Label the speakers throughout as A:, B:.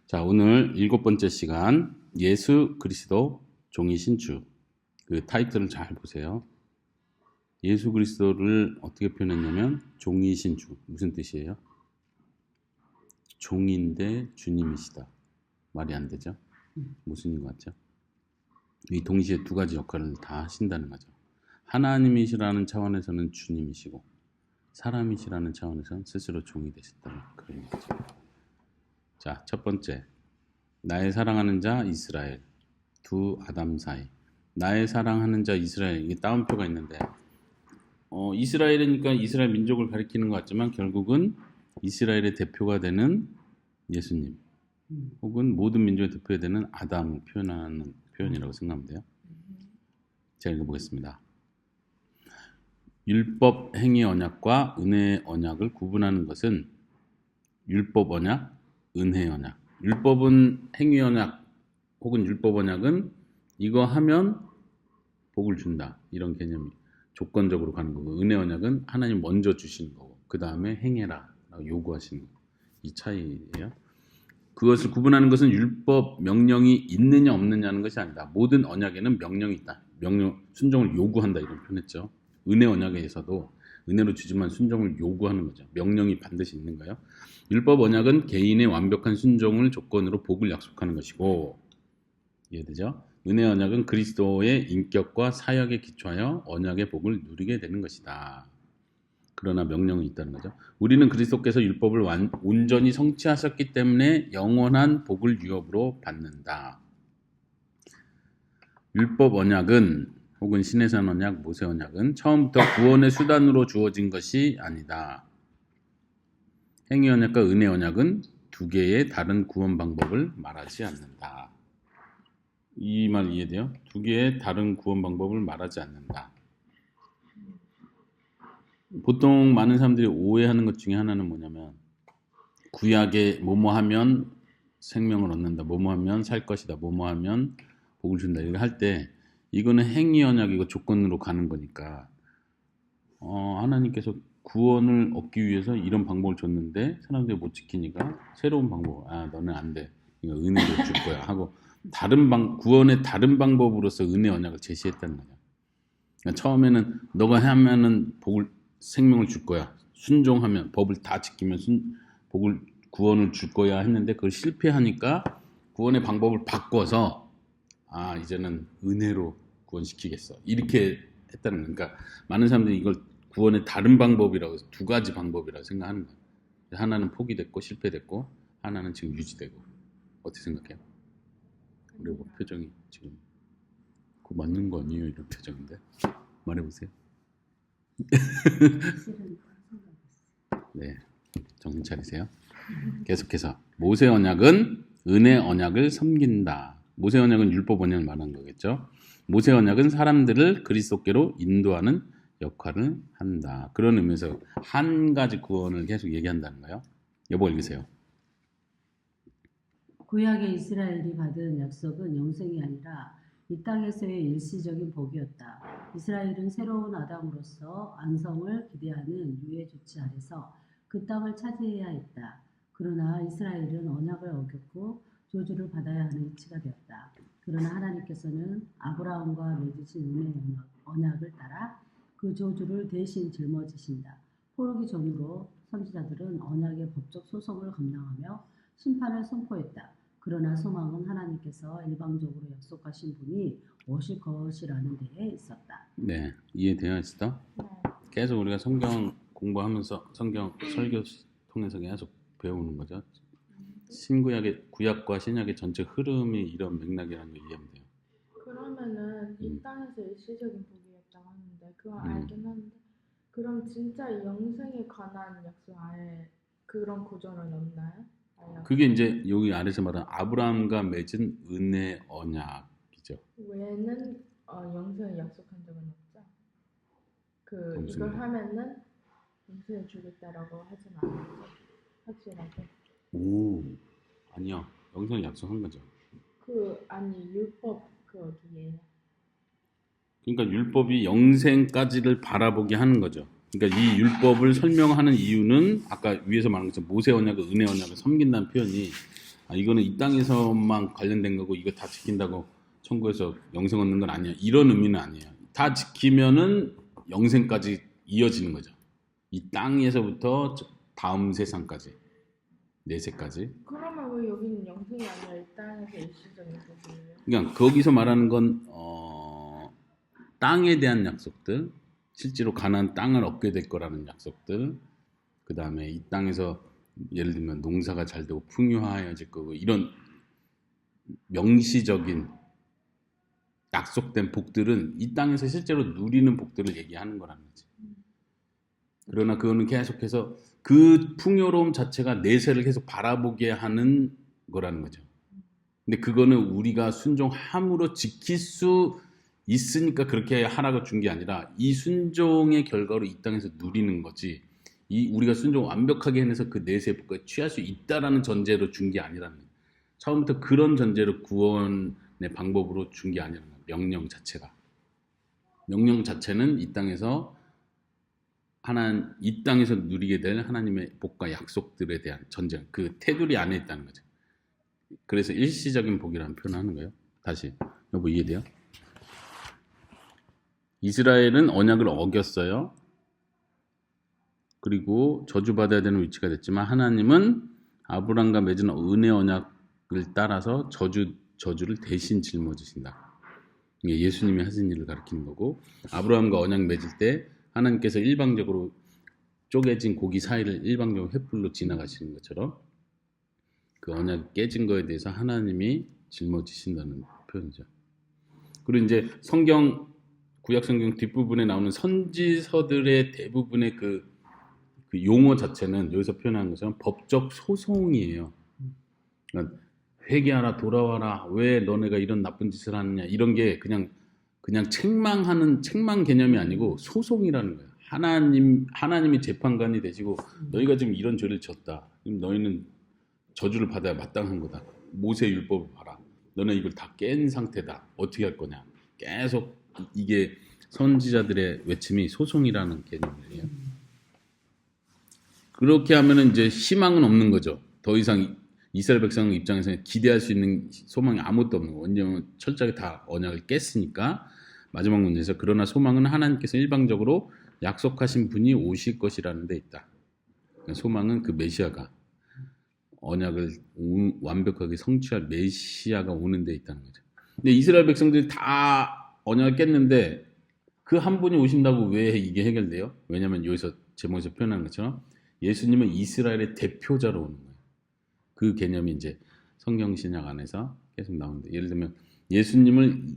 A: 자, 오늘 7번째 시간 예수 그리스도 종이신 주. 그 타이틀을 잘 보세요. 예수 그리스도를 어떻게 표현했냐면 종이신 주. 무슨 뜻이에요? 종인데 주님이시다. 말이 안 되죠? 무슨 것 같죠? 이 동시에 두 가지 역할을 다 하신다는 거죠. 하나님이시라는 차원에서는 주님이시고 사람이시라는 차원에서는 스스로 종이 되셨다는 그런 얘기죠. 자, 첫 번째, 나의 사랑하는 자 이스라엘, 두 아담 사이. 나의 사랑하는 자 이스라엘, 이게 따옴표가 있는데 이스라엘이니까 이스라엘 민족을 가리키는 것 같지만 결국은 이스라엘의 대표가 되는 예수님 혹은 모든 민족의 대표가 되는 아담을 표현하는 표현이라고 생각하면 돼요. 제가 읽어보겠습니다. 율법 행위 언약과 은혜의 언약을 구분하는 것은 율법 언약, 은혜 언약. 율법은 행위 언약 혹은 율법 언약은 이거 하면 복을 준다. 이런 개념이 조건적으로 가는 거고, 은혜 언약은 하나님 먼저 주시는 거고 그 다음에 행해라 라고 요구하시는 거. 이 차이예요. 그것을 구분하는 것은 율법 명령이 있느냐 없느냐는 것이 아니다. 모든 언약에는 명령이 있다. 명령 순종을 요구한다 이런 표현했죠. 은혜 언약에서도 은혜로 주지만 순종을 요구하는 거죠. 명령이 반드시 있는 거예요. 율법 언약은 개인의 완벽한 순종을 조건으로 복을 약속하는 것이고, 이해되죠? 은혜 언약은 그리스도의 인격과 사역에 기초하여 언약의 복을 누리게 되는 것이다. 그러나 명령은 있다는 거죠. 우리는 그리스도께서 율법을 온전히 성취하셨기 때문에 영원한 복을 유업으로 받는다. 율법 언약은 혹은 시내산 언약, 모세 언약은 처음부터 구원의 수단으로 주어진 것이 아니다. 행위 언약과 은혜 언약은 두 개의 다른 구원 방법을 말하지 않는다. 이 말 이해돼요? 두 개의 다른 구원 방법을 말하지 않는다. 보통 많은 사람들이 오해하는 것 중에 하나는 뭐냐면 구약에 뭐뭐 하면 생명을 얻는다, 뭐뭐 하면 살 것이다, 뭐뭐 하면 복을 준다 이렇게 할 때 이거는 행위 언약이고 조건으로 가는 거니까 하나님께서 구원을 얻기 위해서 이런 방법을 줬는데 사람들이 못 지키니까 새로운 방법, 너는 안 돼, 이거 은혜로 줄 거야 하고 구원의 다른 방법으로서 은혜 언약을 제시했다는 거죠. 그러니까 처음에는 너가 하면은 생명을 줄 거야, 순종하면 법을 다 지키면 구원을 줄 거야 했는데 그걸 실패하니까 구원의 방법을 바꿔서 이제는 은혜로 구원시키겠어 이렇게 했다는 거예요. 그러니까 많은 사람들이 이걸 구원의 다른 방법이라고 해서 두 가지 방법이라고 생각하는 거예요. 하나는 포기됐고 실패됐고 하나는 지금 유지되고. 어떻게 생각해요? 그리고 표정이 지금 그거 맞는 거 아니에요? 이런 표정인데 말해보세요. 네, 정신 차리세요. 계속해서 모세 언약은 은혜 언약을 섬긴다. 모세 언약은 율법 언약을 말하는 거겠죠. 모세 언약은 사람들을 그리스도께로 인도하는 역할을 한다. 그런 의미에서 한 가지 구원을 계속 얘기한다는 거예요. 여보 읽으세요.
B: 구약의 이스라엘이 받은 약속은 영생이 아니라 이 땅에서의 일시적인 복이었다. 이스라엘은 새로운 아담으로서 안성을 기대하는 유의 조치 아래서 그 땅을 차지해야 했다. 그러나 이스라엘은 언약을 어겼고 저주를 받아야 하는 이치가 되었다. 그러나 하나님께서는 아브라함과 맺으신 은혜의 언약을 따라 그 저주를 대신 짊어지신다. 포로기 전으로 선지자들은 언약의 법적 소송을 감당하며 심판을 선포했다. 그러나 소망은 하나님께서 일방적으로 약속하신 분이 오실 것이라는 데에 있었다.
A: 네, 이해되어 있어?
C: 네.
A: 계속 우리가 성경 공부하면서 성경 설교 통해서 계속 배우는 거죠. 신구약의 구약과 신약의 전체 흐름이 이런 맥락이라는 걸 이해하면 돼요.
C: 그러면은 이 땅에서 일시적인 복이었다고 하는데 그건 알긴 한데 그럼 진짜 영생에 관한 약속 아예 그런 구조는 없나요?
A: 그게 이제 여기 아래서 말하는 아브라함과 맺은 은혜 언약이죠.
C: 외에는 영생을 약속한 적은 없죠? 이걸 하면은 영생을 주겠다라고 하진 않았죠? 확실하게.
A: 오, 아니야. 영생을 약속한 거죠.
C: 율법 어디에?
A: 그러니까 율법이 영생까지를 바라보게 하는 거죠. 그러니까 이 율법을 설명하는 이유는 아까 위에서 말한 것처럼 모세 언약과 은혜 언약을 섬긴다는 표현이 이거는 이 땅에서만 관련된 거고 이거 다 지킨다고 천국에서 영생 얻는 건 아니야. 이런 의미는 아니에요. 다 지키면은 영생까지 이어지는 거죠. 이 땅에서부터 다음 세상까지, 내세까지.
C: 그러면 왜 여기는 영생이 아니라 이 땅에서 일시적인 복이에요?
A: 그러니까 거기서 말하는 건 땅에 대한 약속들, 실제로 가나안 땅을 얻게 될 거라는 약속들, 그 다음에 이 땅에서 예를 들면 농사가 잘 되고 풍요하여질 거고 이런 명시적인 약속된 복들은 이 땅에서 실제로 누리는 복들을 얘기하는 거라는 거지. 그러나 그거는 계속해서 그 풍요로움 자체가 내세를 계속 바라보게 하는 거라는 거죠. 근데 그거는 우리가 순종함으로 지킬 수 있으니까 그렇게 하라고 준 게 아니라 이 순종의 결과로 이 땅에서 누리는 거지. 이 우리가 순종 완벽하게 해내서 그 내세의 복을 취할 수 있다라는 전제로 준 게 아니라는 거예요. 처음부터 그런 전제로 구원의 방법으로 준 게 아니라는 거예요. 명령 자체가. 명령 자체는 이 땅에서 이 땅에서 누리게 될 하나님의 복과 약속들에 대한 전제, 그 테두리 안에 있다는 거죠. 그래서 일시적인 복이라는 표현을 하는 거예요. 다시 여보 이해돼요? 이스라엘은 언약을 어겼어요. 그리고 저주받아야 되는 위치가 됐지만 하나님은 아브라함과 맺은 은혜 언약을 따라서 저주를 대신 짊어지신다. 이게 예수님이 하신 일을 가리키는 거고, 아브라함과 언약 맺을 때 하나님께서 일방적으로 쪼개진 고기 사이를 일방적으로 횃불로 지나가시는 것처럼 그 언약이 깨진 거에 대해서 하나님이 짊어지신다는 표현이죠. 그리고 이제 구약 성경 뒷부분에 나오는 선지서들의 대부분의 그 용어 자체는 여기서 표현한 것처럼 법적 소송이에요. 그러니까 회개하라, 돌아와라, 왜 너네가 이런 나쁜 짓을 하느냐, 이런 게 그냥 책망 개념이 아니고 소송이라는 거예요. 하나님이 재판관이 되시고 너희가 지금 이런 죄를 졌다. 그럼 너희는 저주를 받아야 마땅한 거다. 모세 율법을 봐라. 너네 이걸 다 깬 상태다. 어떻게 할 거냐. 계속 이게 선지자들의 외침이 소송이라는 개념이에요. 그렇게 하면은 이제 희망은 없는 거죠. 더 이상 이스라엘 백성 입장에서는 기대할 수 있는 소망이 아무것도 없는 거예요. 왜냐하면 철저하게 다 언약을 깼으니까. 마지막 문제에서 그러나 소망은 하나님께서 일방적으로 약속하신 분이 오실 것이라는 데 있다. 소망은 그 메시아가 언약을 완벽하게 성취할 메시아가 오는 데 있다는 거죠. 근데 이스라엘 백성들이 다 언약을 깼는데 그 한 분이 오신다고 왜 이게 해결돼요? 왜냐하면 여기서 제목에서 표현한 것처럼 예수님은 이스라엘의 대표자로 오는 거예요. 그 개념이 이제 성경 신약 안에서 계속 나오는데, 예를 들면 예수님을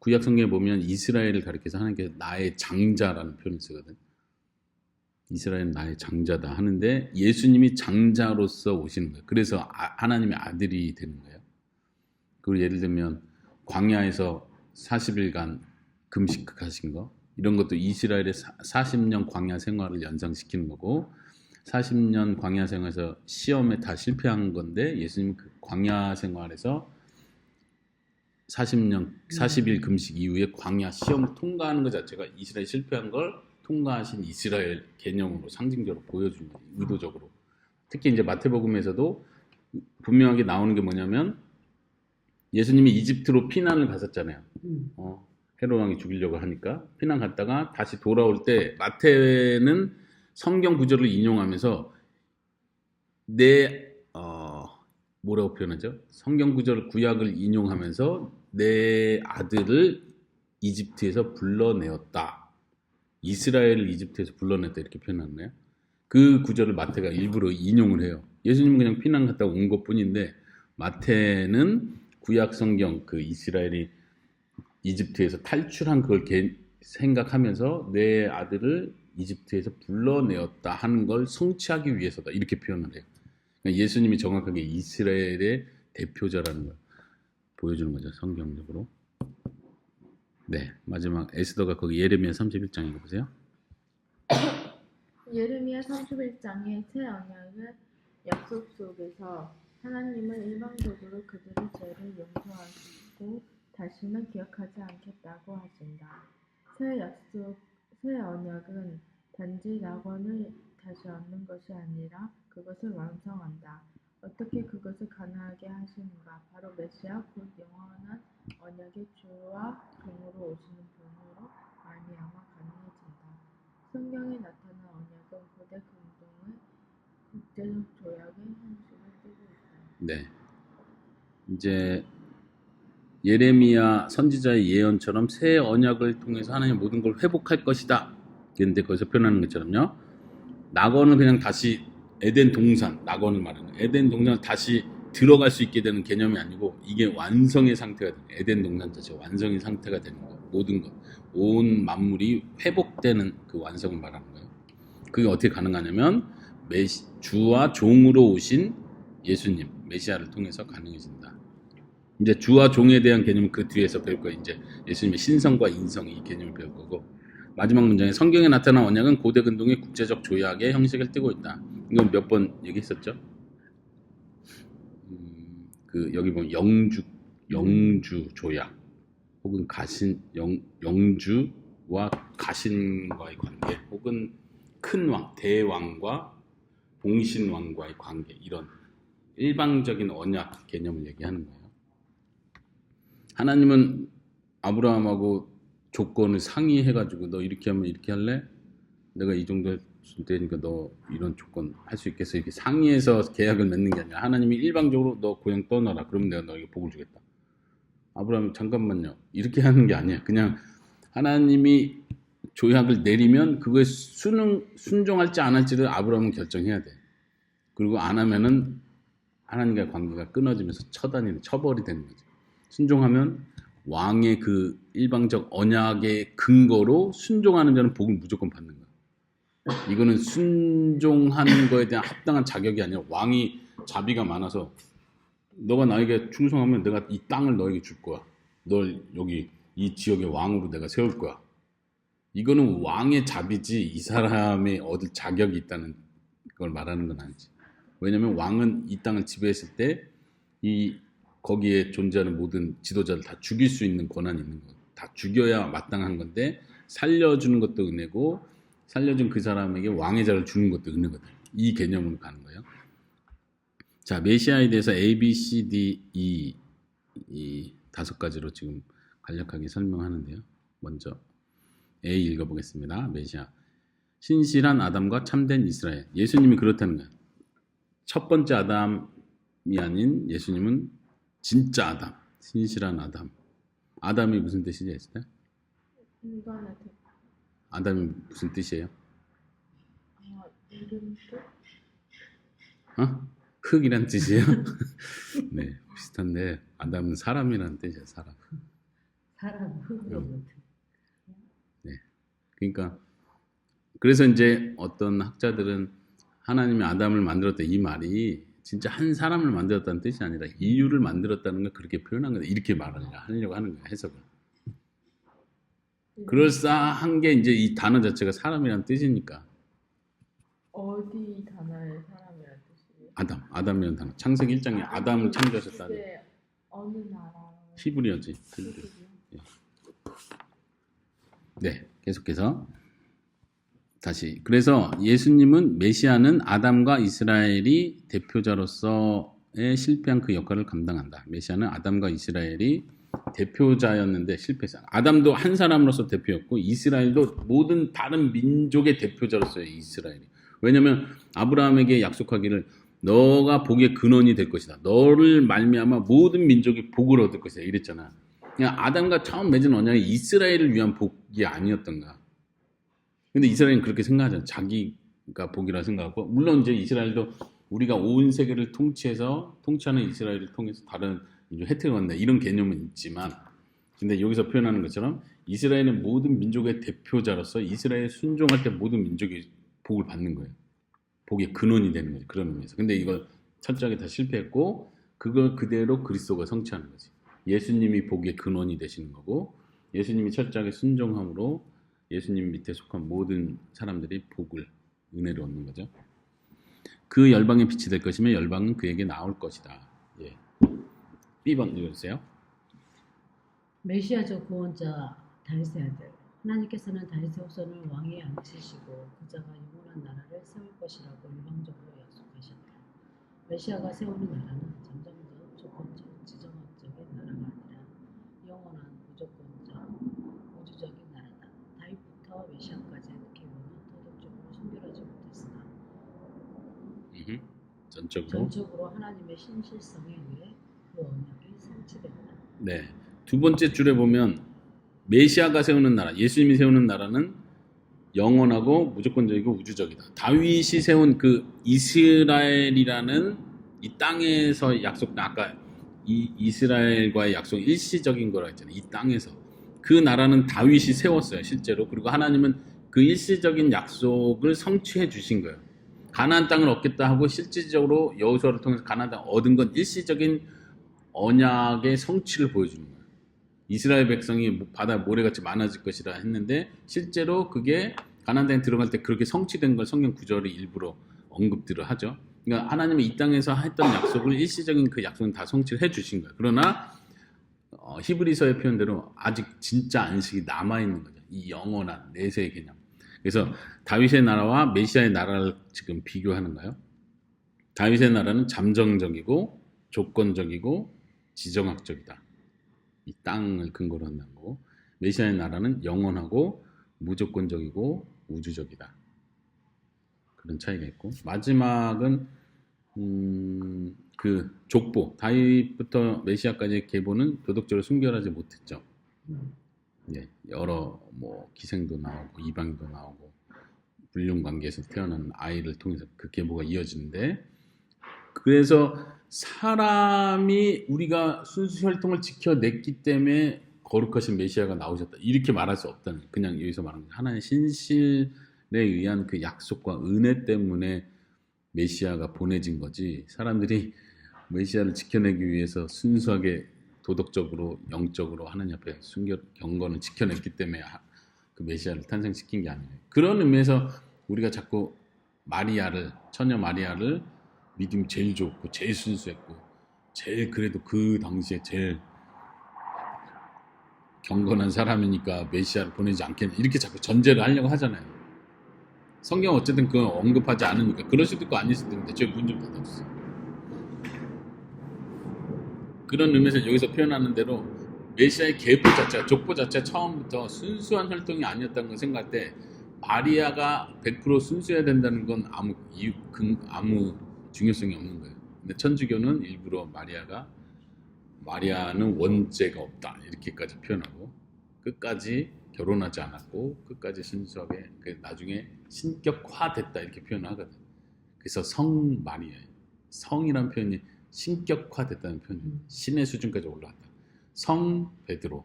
A: 구약 성경에 보면 이스라엘을 가리켜서 하나님께서 나의 장자라는 표현을 쓰거든. 이스라엘은 나의 장자다 하는데 예수님이 장자로서 오시는 거예요. 그래서 하나님의 아들이 되는 거예요. 그리고 예를 들면 광야에서 40일간 금식하신 거, 이런 것도 이스라엘의 40년 광야 생활을 연상시키는 거고, 40년 광야 생활에서 시험에 다 실패한 건데 예수님 그 광야 생활에서 40일 금식 이후에 광야 시험을 통과하는 것 자체가 이스라엘 실패한 걸 통과하신 이스라엘 개념으로 상징적으로 보여주는 거예요. 의도적으로. 특히 이제 마태복음에서도 분명하게 나오는 게 뭐냐면 예수님이 이집트로 피난을 갔었잖아요. 헤롯 왕이 죽이려고 하니까 피난 갔다가 다시 돌아올 때 마태는 성경 구절을 인용하면서 뭐라고 표현하죠? 성경 구절 구약을 인용하면서 내 아들을 이집트에서 불러내었다. 이스라엘을 이집트에서 불러냈다 이렇게 표현하네요. 그 구절을 마태가 일부러 인용을 해요. 예수님은 그냥 피난 갔다 온 것뿐인데 마태는 구약 성경 그 이스라엘이 이집트에서 탈출한 그걸 생각하면서 내 아들을 이집트에서 불러내었다 하는 걸 성취하기 위해서다 이렇게 표현을 해요. 그러니까 예수님이 정확하게 이스라엘의 대표자라는 걸 보여주는 거죠, 성경적으로. 네, 마지막 에스더가 거기 예레미야 31장 읽어보세요.
C: 예레미야 31장의 새 언약의 약속 속에서 하나님은 일방적으로 그들의 죄를 용서하시고 다시는 기억하지 않겠다고 하신다. 새 언약은 단지 낙원을 다시 얻는 것이 아니라 그것을 완성한다. 어떻게 그것을 가능하게 하시는가? 바로 메시아 곧 영원한 언약의 주와 종으로 오시는 분으로 말미암아 가능해진다. 성경에 나타난 언약은 고대 근동의 국제적 조약의 형식을 띠고 있다.
A: 네. 이제 예레미야 선지자의 예언처럼 새 언약을 통해서 하나님 모든 걸 회복할 것이다. 그런데 거기서 표현하는 것처럼요. 낙원을 그냥 다시 에덴 동산, 낙원을 말하는 에덴 동산을 다시 들어갈 수 있게 되는 개념이 아니고 이게 완성의 상태가 되는 에덴 동산 자체가 완성의 상태가 되는 거. 모든 것, 온 만물이 회복되는 그 완성을 말하는 거예요. 그게 어떻게 가능하냐면 주와 종으로 오신 예수님, 메시아를 통해서 가능해진다. 이제 주와 종에 대한 개념은 그 뒤에서 배울 거예요. 이제 예수님의 신성과 인성 이 개념을 배울 거고 마지막 문장에 성경에 나타난 언약은 고대 근동의 국제적 조약의 형식을 띠고 있다. 이건 몇 번 얘기했었죠. 그 여기 보면 영주 조약 혹은 영주와 가신과의 관계 혹은 큰 왕, 대왕과 봉신왕과의 관계 이런 일방적인 언약 개념을 얘기하는 거예요. 하나님은 아브라함하고 조건을 상의해가지고 너 이렇게 하면 이렇게 할래? 내가 이 정도 줄 테니까 너 이런 조건 할 수 있겠어? 이렇게 상의해서 계약을 맺는 게 아니라 하나님이 일방적으로 너 고향 떠나라. 그러면 내가 너에게 복을 주겠다. 아브라함이 잠깐만요. 이렇게 하는 게 아니야. 그냥 하나님이 조약을 내리면 그거에 순종할지 안 할지를 아브라함은 결정해야 돼. 그리고 안 하면은 하나님과의 관계가 끊어지면서 처벌이 되는 거죠. 순종하면 왕의 그 일방적 언약의 근거로 순종하는 자는 복을 무조건 받는 거야. 이거는 순종하는 거에 대한 합당한 자격이 아니라 왕이 자비가 많아서 너가 나에게 충성하면 내가 이 땅을 너에게 줄 거야. 널 여기 이 지역의 왕으로 내가 세울 거야. 이거는 왕의 자비지 이 사람이 얻을 자격이 있다는 걸 말하는 건 아니지. 왜냐면 왕은 이 땅을 지배했을 때 이 거기에 존재하는 모든 지도자를 다 죽일 수 있는 권한이 있는 거예요. 다 죽여야 마땅한 건데 살려주는 것도 은혜고 살려준 그 사람에게 왕의 자를 주는 것도 은혜거든. 이 개념으로 가는 거예요. 자, 메시아에 대해서 A, B, C, D, E 이 5가지로 지금 간략하게 설명하는데요. 먼저 A 읽어보겠습니다. 메시아. 신실한 아담과 참된 이스라엘. 예수님이 그렇다는 거예요. 첫 번째 아담이 아닌 예수님은 진짜 아담, 신실한 아담. 아담이 무슨 뜻이지?
C: 인간의 뜻.
A: 아담이 무슨 뜻이에요?
C: 이름 뜻?
A: 흙이란 뜻이에요? 네, 비슷한데 아담은 사람이라는 뜻이에요. 사람.
B: 사람 흙으로.
A: 네, 그러니까 그래서 이제 어떤 학자들은 하나님이 아담을 만들었다 이 말이 진짜 한 사람을 만들었다는 뜻이 아니라 인류를 만들었다는 걸 그렇게 표현한 거다. 이렇게 하려고 하는 거예요. 해석을. 그럴싸한 게 이제 이 단어 자체가 사람이라는 뜻이니까.
C: 어디 단어의 사람이라는 뜻이에요?
A: 아담이라는 단어. 창세기 1장에 아담을 창조하셨다.
C: 그게 어느 나라?
A: 히브리어지. 네, 계속해서 다시. 그래서 예수님은 메시아는 아담과 이스라엘이 대표자로서의 실패한 그 역할을 감당한다. 메시아는 아담과 이스라엘이 대표자였는데 실패했어요. 아담도 한 사람으로서 대표였고 이스라엘도 모든 다른 민족의 대표자로서의 이스라엘이. 왜냐하면 아브라함에게 약속하기를 너가 복의 근원이 될 것이다. 너를 말미암아 모든 민족이 복을 얻을 것이다. 이랬잖아. 그냥 아담과 처음 맺은 언약이 이스라엘을 위한 복이 아니었던가. 근데 이스라엘은 그렇게 생각하잖아. 자기가 복이라 생각하고 물론 이제 이스라엘도 우리가 온 세계를 통치하는 이스라엘을 통해서 다른 혜택을 받는다 이런 개념은 있지만 근데 여기서 표현하는 것처럼 이스라엘은 모든 민족의 대표자로서 이스라엘에 순종할 때 모든 민족이 복을 받는 거예요. 복의 근원이 되는 거죠. 그런 의미에서. 근데 이걸 철저하게 다 실패했고 그걸 그대로 그리스도가 성취하는 거지. 예수님이 복의 근원이 되시는 거고 예수님이 철저하게 순종함으로 예수님 밑에 속한 모든 사람들이 복을 은혜를 얻는 거죠. 그 열방의 빛이 될 것이며 열방은 그에게 나올 것이다. 예. B번 읽어주세요.
B: 메시아적 구원자 다윗의 아들. 하나님께서는 다윗의 후손을 왕위에 앉히시고 그자가 영원한 나라를 세울 것이라고 일방적으로 약속하셨다. 메시아가 세우는 나라는 잠정적, 조건적, 지정학적인 나라가 아니라 영원한 무조건적, 우주적인 나라다. 다윗부터 메시아까지의 계보는 도덕적으로 순결하지 못했으나 전적으로 하나님의 신실성에 의해 그 언약이 성취된다.
A: 네. 두 번째 줄에 보면 메시아가 세우는 나라, 예수님이 세우는 나라는 영원하고 무조건적이고 우주적이다. 다윗이 세운 그 이스라엘이라는 이 땅에서 약속, 아까 이 이스라엘과의 약속 일시적인 거라 했잖아요. 이 땅에서 그 나라는 다윗이 세웠어요, 실제로. 그리고 하나님은 그 일시적인 약속을 성취해 주신 거예요. 가나안 땅을 얻겠다 하고 실질적으로 여호수아를 통해서 가나안 땅을 얻은 건 일시적인 언약의 성취를 보여주는 거예요. 이스라엘 백성이 바다 모래같이 많아질 것이라 했는데 실제로 그게 가나안 땅에 들어갈 때 그렇게 성취된 걸 성경 구절이 일부러 언급들을 하죠. 그러니까 하나님이 이 땅에서 했던 약속을 일시적인 그 약속은 다 성취를 해주신 거예요. 그러나 히브리서의 표현대로 아직 진짜 안식이 남아있는 거죠. 이 영원한 내세의 개념. 그래서 다윗의 나라와 메시아의 나라를 지금 비교하는 거예요. 다윗의 나라는 잠정적이고 조건적이고 지정학적이다. 이 땅을 근거로 한다는 거고, 메시아의 나라는 영원하고 무조건적이고 우주적이다. 그런 차이가 있고, 마지막은 그 족보, 다윗부터 메시아까지의 계보는 도덕적으로 순결하지 못했죠. 네, 여러 뭐 기생도 나오고 이방인도 나오고 불륜 관계에서 태어난 아이를 통해서 그 계보가 이어지는데, 그래서 사람이 우리가 순수 혈통을 지켜냈기 때문에 거룩하신 메시아가 나오셨다 이렇게 말할 수 없다는, 그냥 여기서 말하는 하나님의 신실에 의한 그 약속과 은혜 때문에 메시아가 보내진 거지, 사람들이 메시아를 지켜내기 위해서 순수하게 도덕적으로 영적으로 하나님 앞에 경건을 지켜냈기 때문에 그 메시아를 탄생시킨 게 아니에요. 그런 의미에서 우리가 자꾸 마리아를, 처녀 마리아를 믿음이 제일 좋고 제일 순수했고 제일 그래도 그 당시에 제일 경건한 사람이니까 메시아를 보내지 않겠냐 이렇게 자꾸 전제를 하려고 하잖아요. 성경 어쨌든 그건 언급하지 않으니까. 그럴 수도 있고 아닐 수도 있는데 저기 문 좀 닫아주세요. 그런 의미에서 여기서 표현하는 대로 메시아의 계보 자체가, 족보 자체가 처음부터 순수한 혈통이 아니었다는 걸 생각할 때 마리아가 100% 순수해야 된다는 건 아무 중요성이 없는 거예요. 근데 천주교는 일부러 마리아는 원죄가 없다 이렇게까지 표현하고, 끝까지 결혼하지 않았고 끝까지 순수하게 나중에 신격화됐다 이렇게 표현하거든. 그래서 성 마리아예요. 성이란 표현이 신격화됐다는 표현이에요. 신의 수준까지 올라왔다. 성 베드로,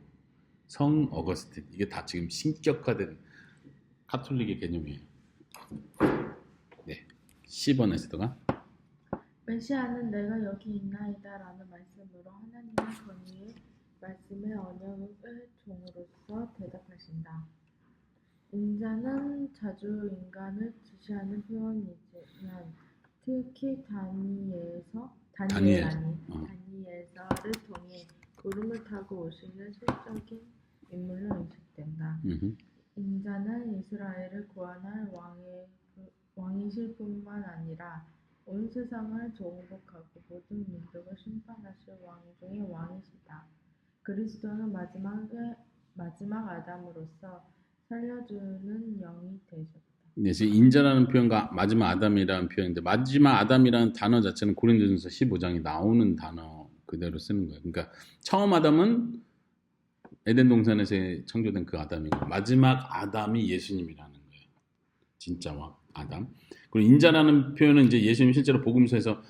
A: 성 어거스틴, 이게 다 지금 신격화된 카톨릭의 개념이에요. 네, 10번 에스더가
C: 메시아는 내가 여기 있나이다 라는 말씀으로 하나님의 권위의 말씀의 언약의 종으로서 대답하신다. 인자는 자주 인간을 지시하는 표현이지만 특히 다니엘서를 통해 구름을 타고 오시는 실적인 인물로 인식된다. 인자는 이스라엘을 구원할 왕이실 뿐만 아니라 온 세상을 정복하고 모든 민족을 심판하실 왕 중의 왕이시다. 그리스도는 마지막 아담으로서 살려주는 영이 되셨다.
A: 네, 지금 인자라는 표현과 마지막 아담이라는 표현인데, 마지막 아담이라는 단어 자체는 고린도전서 15장에 나오는 단어 그대로 쓰는 거예요. 그러니까 처음 아담은 에덴 동산에서 창조된 그 아담이고, 마지막 아담이 예수님이라는 거예요. 진짜 아담. 그리고 인자라는 표현은 이제 예수님 실제로 복음서에서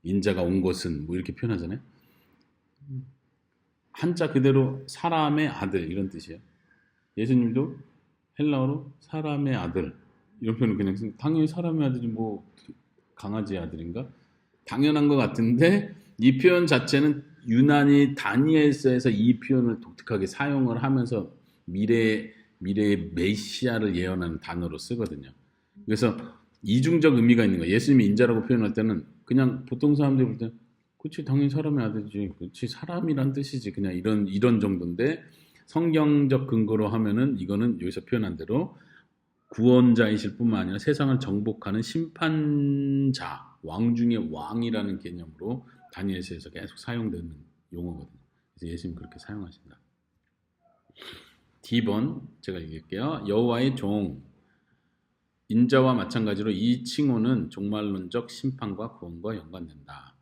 A: 인자가 온 것은 뭐 이렇게 표현하잖아요. 한자 그대로 사람의 아들 이런 뜻이에요. 예수님도 헬라어로 사람의 아들 이런 표현을 그냥 당연히 사람의 아들이 뭐 강아지의 아들인가? 당연한 것 같은데 이 표현 자체는 유난히 다니엘서에서 이 표현을 독특하게 사용을 하면서 미래의 메시아를 예언하는 단어로 쓰거든요. 그래서 이중적 의미가 있는 거예요. 예수님이 인자라고 표현할 때는 그냥 보통 사람들이 볼 때 그치 당연히 사람의 아들이지, 그치 사람이란 뜻이지, 그냥 이런 정도인데 성경적 근거로 하면은 이거는 여기서 표현한 대로 구원자이실 뿐만 아니라 세상을 정복하는 심판자, 왕 중의 왕이라는 개념으로 다니엘서에서 계속 사용되는 용어거든요. 그래서 예수님 그렇게 사용하신다. D번 제가 얘기할게요. 여호와의 종, 인자와 마찬가지로 이 칭호는 종말론적 심판과 구원과 연관된다.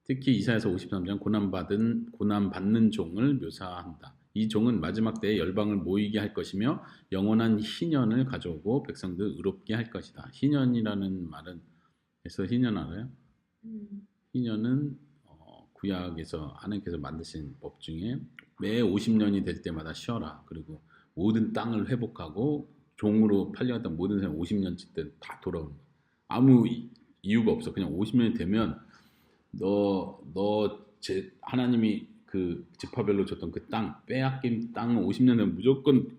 A: 특히 이사야서 53장 고난받는 종을 묘사한다. 이 종은 마지막 때에 열방을 모이게 할 것이며 영원한 희년을 가져오고 백성들 의롭게 할 것이다. 희년이라는 말은 그래서 희년 알아요? 희년은 구약에서 하나님께서 만드신 법 중에 매 50년이 될 때마다 쉬어라. 그리고 모든 땅을 회복하고 종으로 팔려갔던 모든 사람 50년째 때 다 돌아오는 거야. 아무 이유가 없어. 그냥 50년이 되면 하나님이 그 지파별로 줬던 그 땅, 빼앗긴 땅을 50년 되면 무조건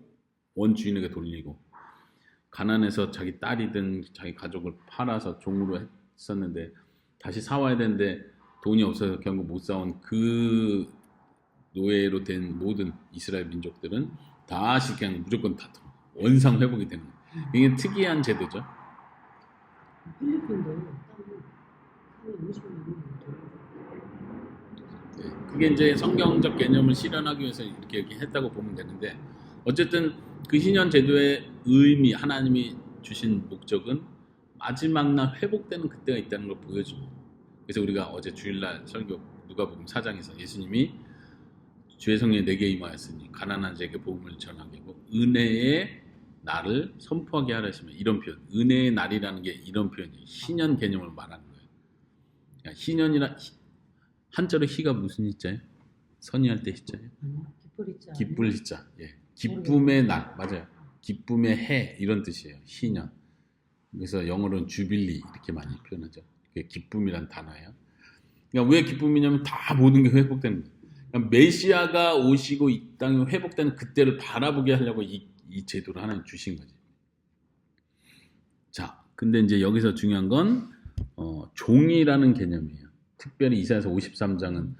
A: 원주인에게 돌리고, 가난해서 자기 딸이든 자기 가족을 팔아서 종으로 했었는데 다시 사와야 되는데 돈이 없어서 결국 못 사온 그 노예로 된 모든 이스라엘 민족들은 다시 그냥 무조건 다 원상 회복이 되는 거예요. 이게 특이한 제도죠.
B: 필리핀도 땅을 50년
A: 그게 이제 성경적 개념을 실현하기 위해서 이렇게 했다고 보면 되는데, 어쨌든 그 희년 제도의 의미, 하나님이 주신 목적은 마지막 날 회복되는 그때가 있다는 걸 보여줍니다. 그래서 우리가 어제 주일날 설교 누가복음 4장에서 예수님이 주의 성령이 내게 임하였으니 가난한 자에게 복음을 전하게 하고 은혜의 날을 선포하게 하시면, 이런 표현, 은혜의 날이라는 게 이런 표현이에요. 희년 개념을 말하는 거예요. 그러니까 희년이라 한자로 희가 무슨 희자예요? 선의할 때 희자예요?
B: 기쁠 희자.
A: 기쁠 희자. 예. 기쁨의 날, 맞아요. 기쁨의 해 이런 뜻이에요. 희년. 그래서 영어로는 주빌리 이렇게 많이 표현하죠. 그게 기쁨이란 단어예요. 그러니까 왜 기쁨이냐면 다 모든 게 회복되는 거예요. 그러니까 메시아가 오시고 이 땅이 회복되는 그때를 바라보게 하려고 이 제도를 하나님 주신 거지. 자, 근데 이제 여기서 중요한 건 종이라는 개념이에요. 특별히 이사야서 53장은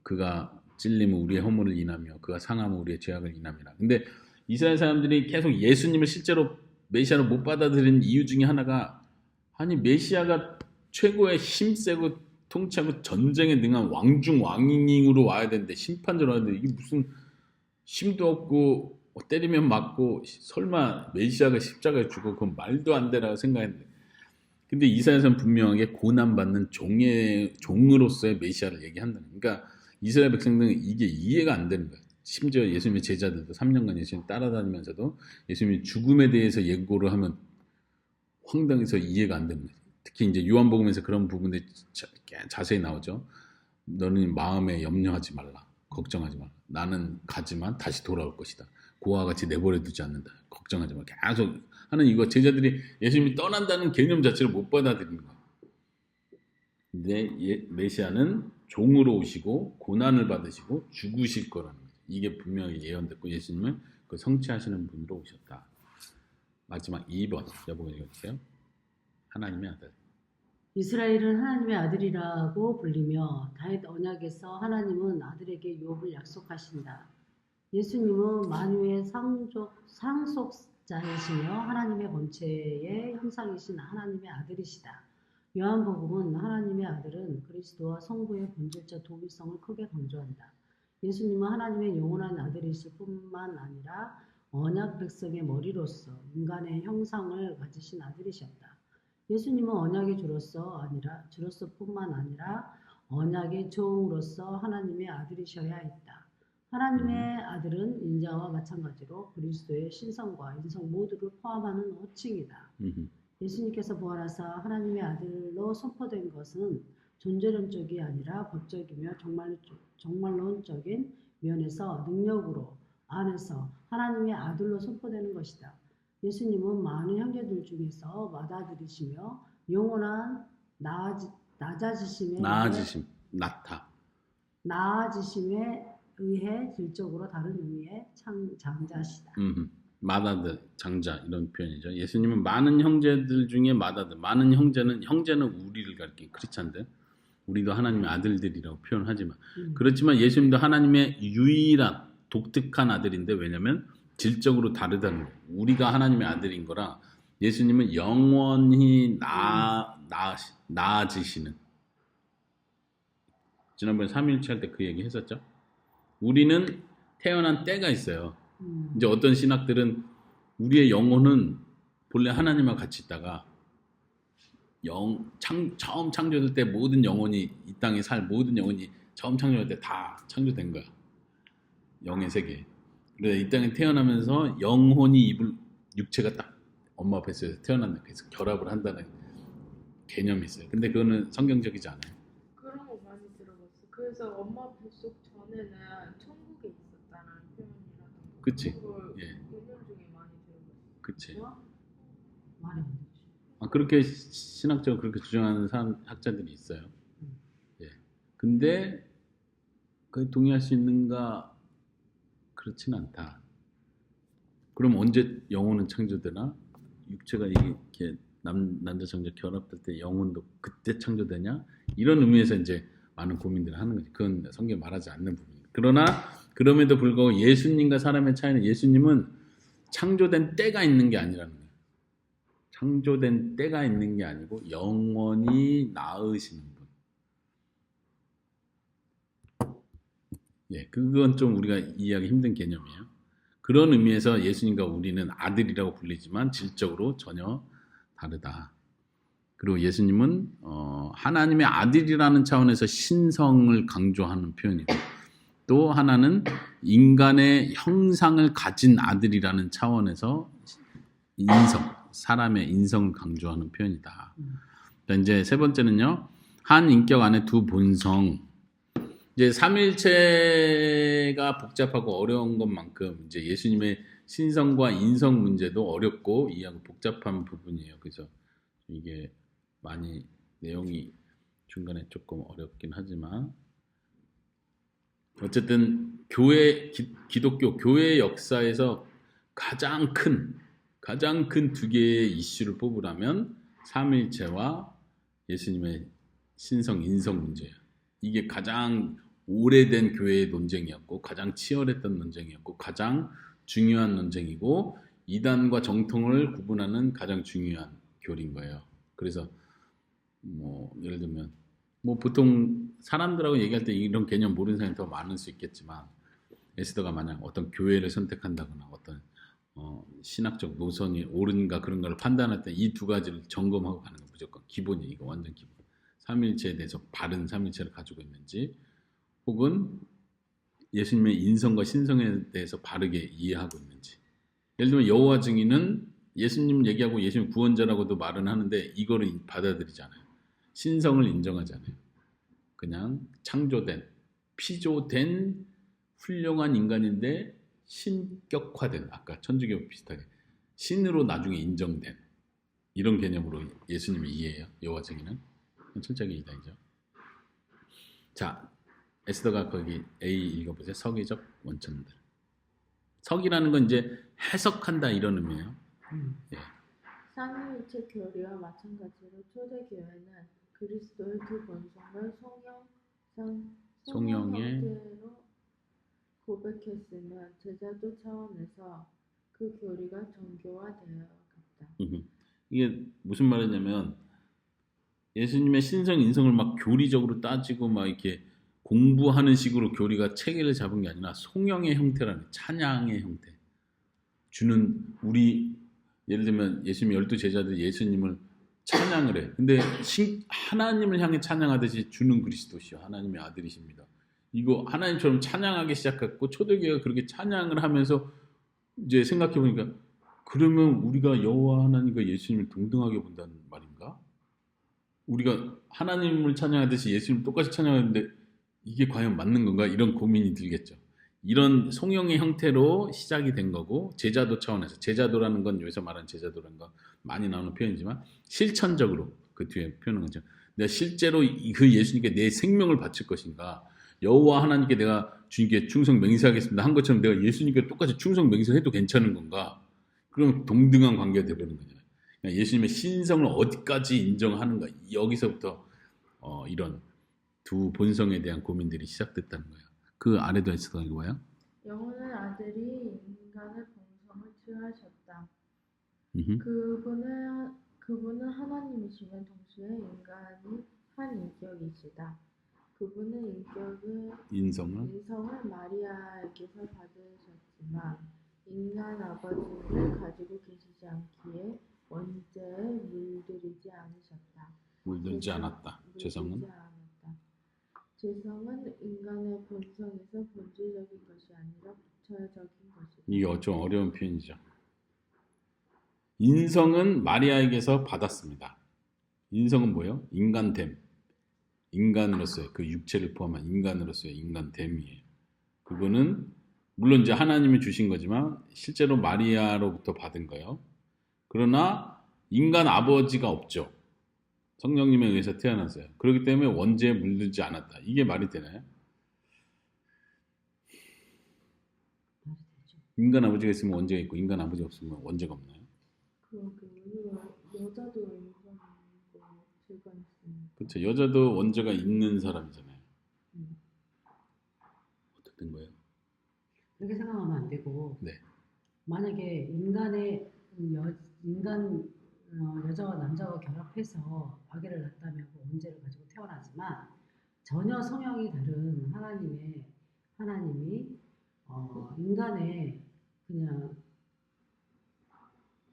A: 그가 찔림은 우리의 허물을 인하며 그가 상함은 우리의 죄악을 인함이라. 근데 이스라엘 사람들이 계속 예수님을 실제로 메시아로 못 받아들인 이유 중에 하나가, 아니 메시아가 최고의 힘세고 통치하고 전쟁에 능한 왕중 왕으로 와야 되는데, 심판자로 와야 되는데 이게 무슨 힘도 없고 때리면 맞고 설마 메시아가 십자가에 죽어, 그건 말도 안 되라고 생각했는데, 근데 이사야서는 분명하게 고난받는 종으로서의 메시아를 얘기한다는 거예요. 그러니까 이스라엘 백성들은 이게 이해가 안 되는 거예요. 심지어 예수님의 제자들도 3년간 예수님 따라다니면서도 예수님이 죽음에 대해서 예고를 하면 황당해서 이해가 안 되는 거예요. 특히 이제 요한복음에서 그런 부분들이 자세히 나오죠. 너는 마음에 염려하지 말라, 걱정하지 말라. 나는 가지만 다시 돌아올 것이다. 고아와 같이 내버려 두지 않는다. 걱정하지 말라. 계속 하는 이거, 제자들이 예수님이 떠난다는 개념 자체를 못 받아들이는 거예요. 근데 메시아는 종으로 오시고 고난을 받으시고 죽으실 거라는 거예요. 이게 분명히 예언됐고 예수님은 그 성취하시는 분으로 오셨다. 마지막 2번 여보가 읽어주세요. 하나님의 아들.
B: 이스라엘은 하나님의 아들이라고 불리며 다윗 언약에서 하나님은 아들에게 유업을 약속하신다. 예수님은 만유의 상속자이시며 하나님의 본체의 형상이신 하나님의 아들이시다. 요한복음은 하나님의 아들은 그리스도와 성부의 본질적 동일성을 크게 강조한다. 예수님은 하나님의 영원한 아들이실 뿐만 아니라 언약 백성의 머리로서 인간의 형상을 가지신 아들이셨다. 예수님은 언약의 주로서뿐만 아니라 언약의 종으로서 하나님의 아들이셔야 했다. 하나님의 아들은 인자와 마찬가지로 그리스도의 신성과 인성 모두를 포함하는 호칭이다. 예수님께서 부활하사 하나님의 아들로 선포된 것은 존재론적이 아니라 법적이며 정말론적인 면에서 능력으로 안에서 하나님의 아들로 선포되는 것이다. 예수님은 많은 형제들 중에서 맏아들이시며 영원한 나아지심에 의해 질적으로 다른 의미의 장자시다.
A: 맏아들, 장자 이런 표현이죠. 예수님은 많은 형제들 중에 맏아들. 많은 형제는 우리를 가리키는 크리스찬들. 우리도 하나님의 아들들이라고 표현하지만 그렇지만 예수님도 하나님의 유일한 독특한 아들인데, 왜냐하면 질적으로 다르다는 거예요. 우리가 하나님의 아들인 거라 예수님은 영원히 나아지시는. 지난번에 삼위일체 할 때 그 얘기 했었죠. 우리는 태어난 때가 있어요. 이제 어떤 신학들은 우리의 영혼은 본래 하나님과 같이 있다가 처음 창조될 때 모든 영혼이 이 땅에 살 모든 영혼이 처음 창조될 때 다 창조된 거야. 영의 세계. 그래서 이 땅에 태어나면서 영혼이 입을 육체가 딱 엄마 뱃속에서 태어난다. 그래서 결합을 한다는 개념이 있어요. 근데 그거는 성경적이지 않아요.
C: 그런 거 많이 들어봤어. 그래서 엄마 뱃속 전에는 천국에 있었다는 표현이라던가
A: 그치?
C: 그런 걸
A: 예.
C: 은연 중에 많이 들어봤어.
A: 그치?
B: 말이 안 되지.
A: 그렇게 신학적으로 그렇게 주장하는 학자들이 있어요. 예. 근데 그 동의할 수 있는가? 그렇진 않다. 그럼 언제 영혼은 창조되나? 육체가 이렇게 남자 정자 결합될 때 영혼도 그때 창조되냐? 이런 의미에서 이제 많은 고민들을 하는 거지. 그건 성경에 말하지 않는 부분이에요. 그러나 그럼에도 불구하고 예수님과 사람의 차이는 예수님은 창조된 때가 있는 게 아니라는 거예요. 창조된 때가 있는 게 아니고 영원히 나으시는 분. 예, 그건 좀 우리가 이해하기 힘든 개념이에요. 그런 의미에서 예수님과 우리는 아들이라고 불리지만 질적으로 전혀 다르다. 그리고 예수님은 하나님의 아들이라는 차원에서 신성을 강조하는 표현이고 또 하나는 인간의 형상을 가진 아들이라는 차원에서 사람의 인성을 강조하는 표현이다. 이제 세 번째는요. 한 인격 안에 두 본성. 이제 삼일체가 복잡하고 어려운 것만큼 이제 예수님의 신성과 인성 문제도 어렵고 이해하고 복잡한 부분이에요. 그래서 이게 많이 내용이 중간에 조금 어렵긴 하지만 어쨌든 기독교 교회 역사에서 가장 큰 두 개의 이슈를 뽑으라면 삼일체와 예수님의 신성 인성 문제예요. 이게 가장 오래된 교회의 논쟁이었고 가장 치열했던 논쟁이었고 가장 중요한 논쟁이고 이단과 정통을 구분하는 가장 중요한 교리인 거예요. 그래서 뭐 예를 들면 뭐 보통 사람들하고 얘기할 때 이런 개념 모르는 사람이 더 많을 수 있겠지만 에스더가 만약 어떤 교회를 선택한다거나 어떤 신학적 노선이 옳은가 그런 걸 판단할 때 이 두 가지를 점검하고 가는 거 무조건 기본이 이거 완전 기본. 삼일체에 대해서 바른 삼일체를 가지고 있는지 혹은 예수님의 인성과 신성에 대해서 바르게 이해하고 있는지. 예를 들면 여호와 증인은 예수님 얘기하고 예수님 구원자라고도 말은 하는데 이거를 받아들이지 않아요. 신성을 인정하지 않아요. 그냥 창조된 피조된 훌륭한 인간인데 신격화된 아까 천주교 비슷하게 신으로 나중에 인정된 이런 개념으로 예수님을 이해해요. 여호와 증인은. 철저하게 이단이죠. 자, 에스더가 거기 A 읽어보세요. 서기적 원천들. 석이라는 건 이제 해석한다 이런 의미예요. 예.
C: 삼위일체 교리와 마찬가지로 초대교회는 그리스도의 두 본성을 성령
A: 성령의
C: 형태로 고백했으면 제자도 차원에서 그 교리가 정교화되어갔다.
A: 이게 무슨 말이냐면 예수님의 신성 인성을 막 교리적으로 따지고 막 이렇게 공부하는 식으로 교리가 체계를 잡은 게 아니라 송영의 형태라는 찬양의 형태. 주는 우리 예를 들면 예수님 12제자들이 예수님을 찬양을 해. 근데 하나님을 향해 찬양하듯이 주는 그리스도시요 하나님의 아들이십니다. 이거 하나님처럼 찬양하기 시작했고 초대교회가 그렇게 찬양을 하면서 이제 생각해 보니까 그러면 우리가 여호와 하나님과 예수님을 동등하게 본다는 말인가? 우리가 하나님을 찬양하듯이 예수님을 똑같이 찬양하는데 이게 과연 맞는 건가? 이런 고민이 들겠죠. 이런 송영의 형태로 시작이 된 거고 제자도 차원에서 제자도라는 건 여기서 말하는 제자도라는 건 많이 나오는 표현이지만 실천적으로 그 뒤에 표현한 거죠. 내가 실제로 그 예수님께 내 생명을 바칠 것인가? 여호와 하나님께 내가 주님께 충성 맹세하겠습니다 한 것처럼 내가 예수님께 똑같이 충성 맹세해도 괜찮은 건가? 그럼 동등한 관계가 되버리는 거잖아요. 그러니까 예수님의 신성을 어디까지 인정하는가? 여기서부터 이런 두 본성에 대한 고민들이 시작됐다는 거예요. 그 아래도 에스더가 이거예요.
C: 영혼은 아들이 인간을 창조하셨다.
A: 음흠.
C: 그분은 하나님이시면 동시에 인간이 한 인격이시다. 그분은 인성을 마리아에게서 받으셨지만 인간 아버지를 가지고 계시지 않기에 원죄에 물들이지 않으셨다.
A: 물들지 않았다. 죄성은
C: 죄성은 인간의 본성에서 본질적인 것이 아니라 부차적인 것이다.
A: 이게 좀 어려운 표현이죠. 인성은 마리아에게서 받았습니다. 인성은 뭐예요? 인간됨. 인간으로서의 그 육체를 포함한 인간으로서의 인간됨이에요. 그거는 물론 이제 하나님이 주신 거지만 실제로 마리아로부터 받은 거예요. 그러나 인간 아버지가 없죠. 성령님에 의해서 태어났어요. 그렇기 때문에 원죄에 물들지 않았다. 이게 말이 되나요?
B: 말이 되죠.
A: 인간 아버지가 있으면 원죄가 있고 인간 아버지가 없으면 원죄가 없나요?
C: 여자도 인간이고 죄가 있으니까.
A: 그렇죠. 여자도 원죄가 있는 사람이잖아요. 어떻게 된 거예요?
B: 그렇게 생각하면 안 되고
A: 네.
B: 만약에 여자와 남자가 결합해서 아기를 낳다면 그 원죄를 가지고 태어나지만 전혀 성향이 다른 하나님이 인간의 그냥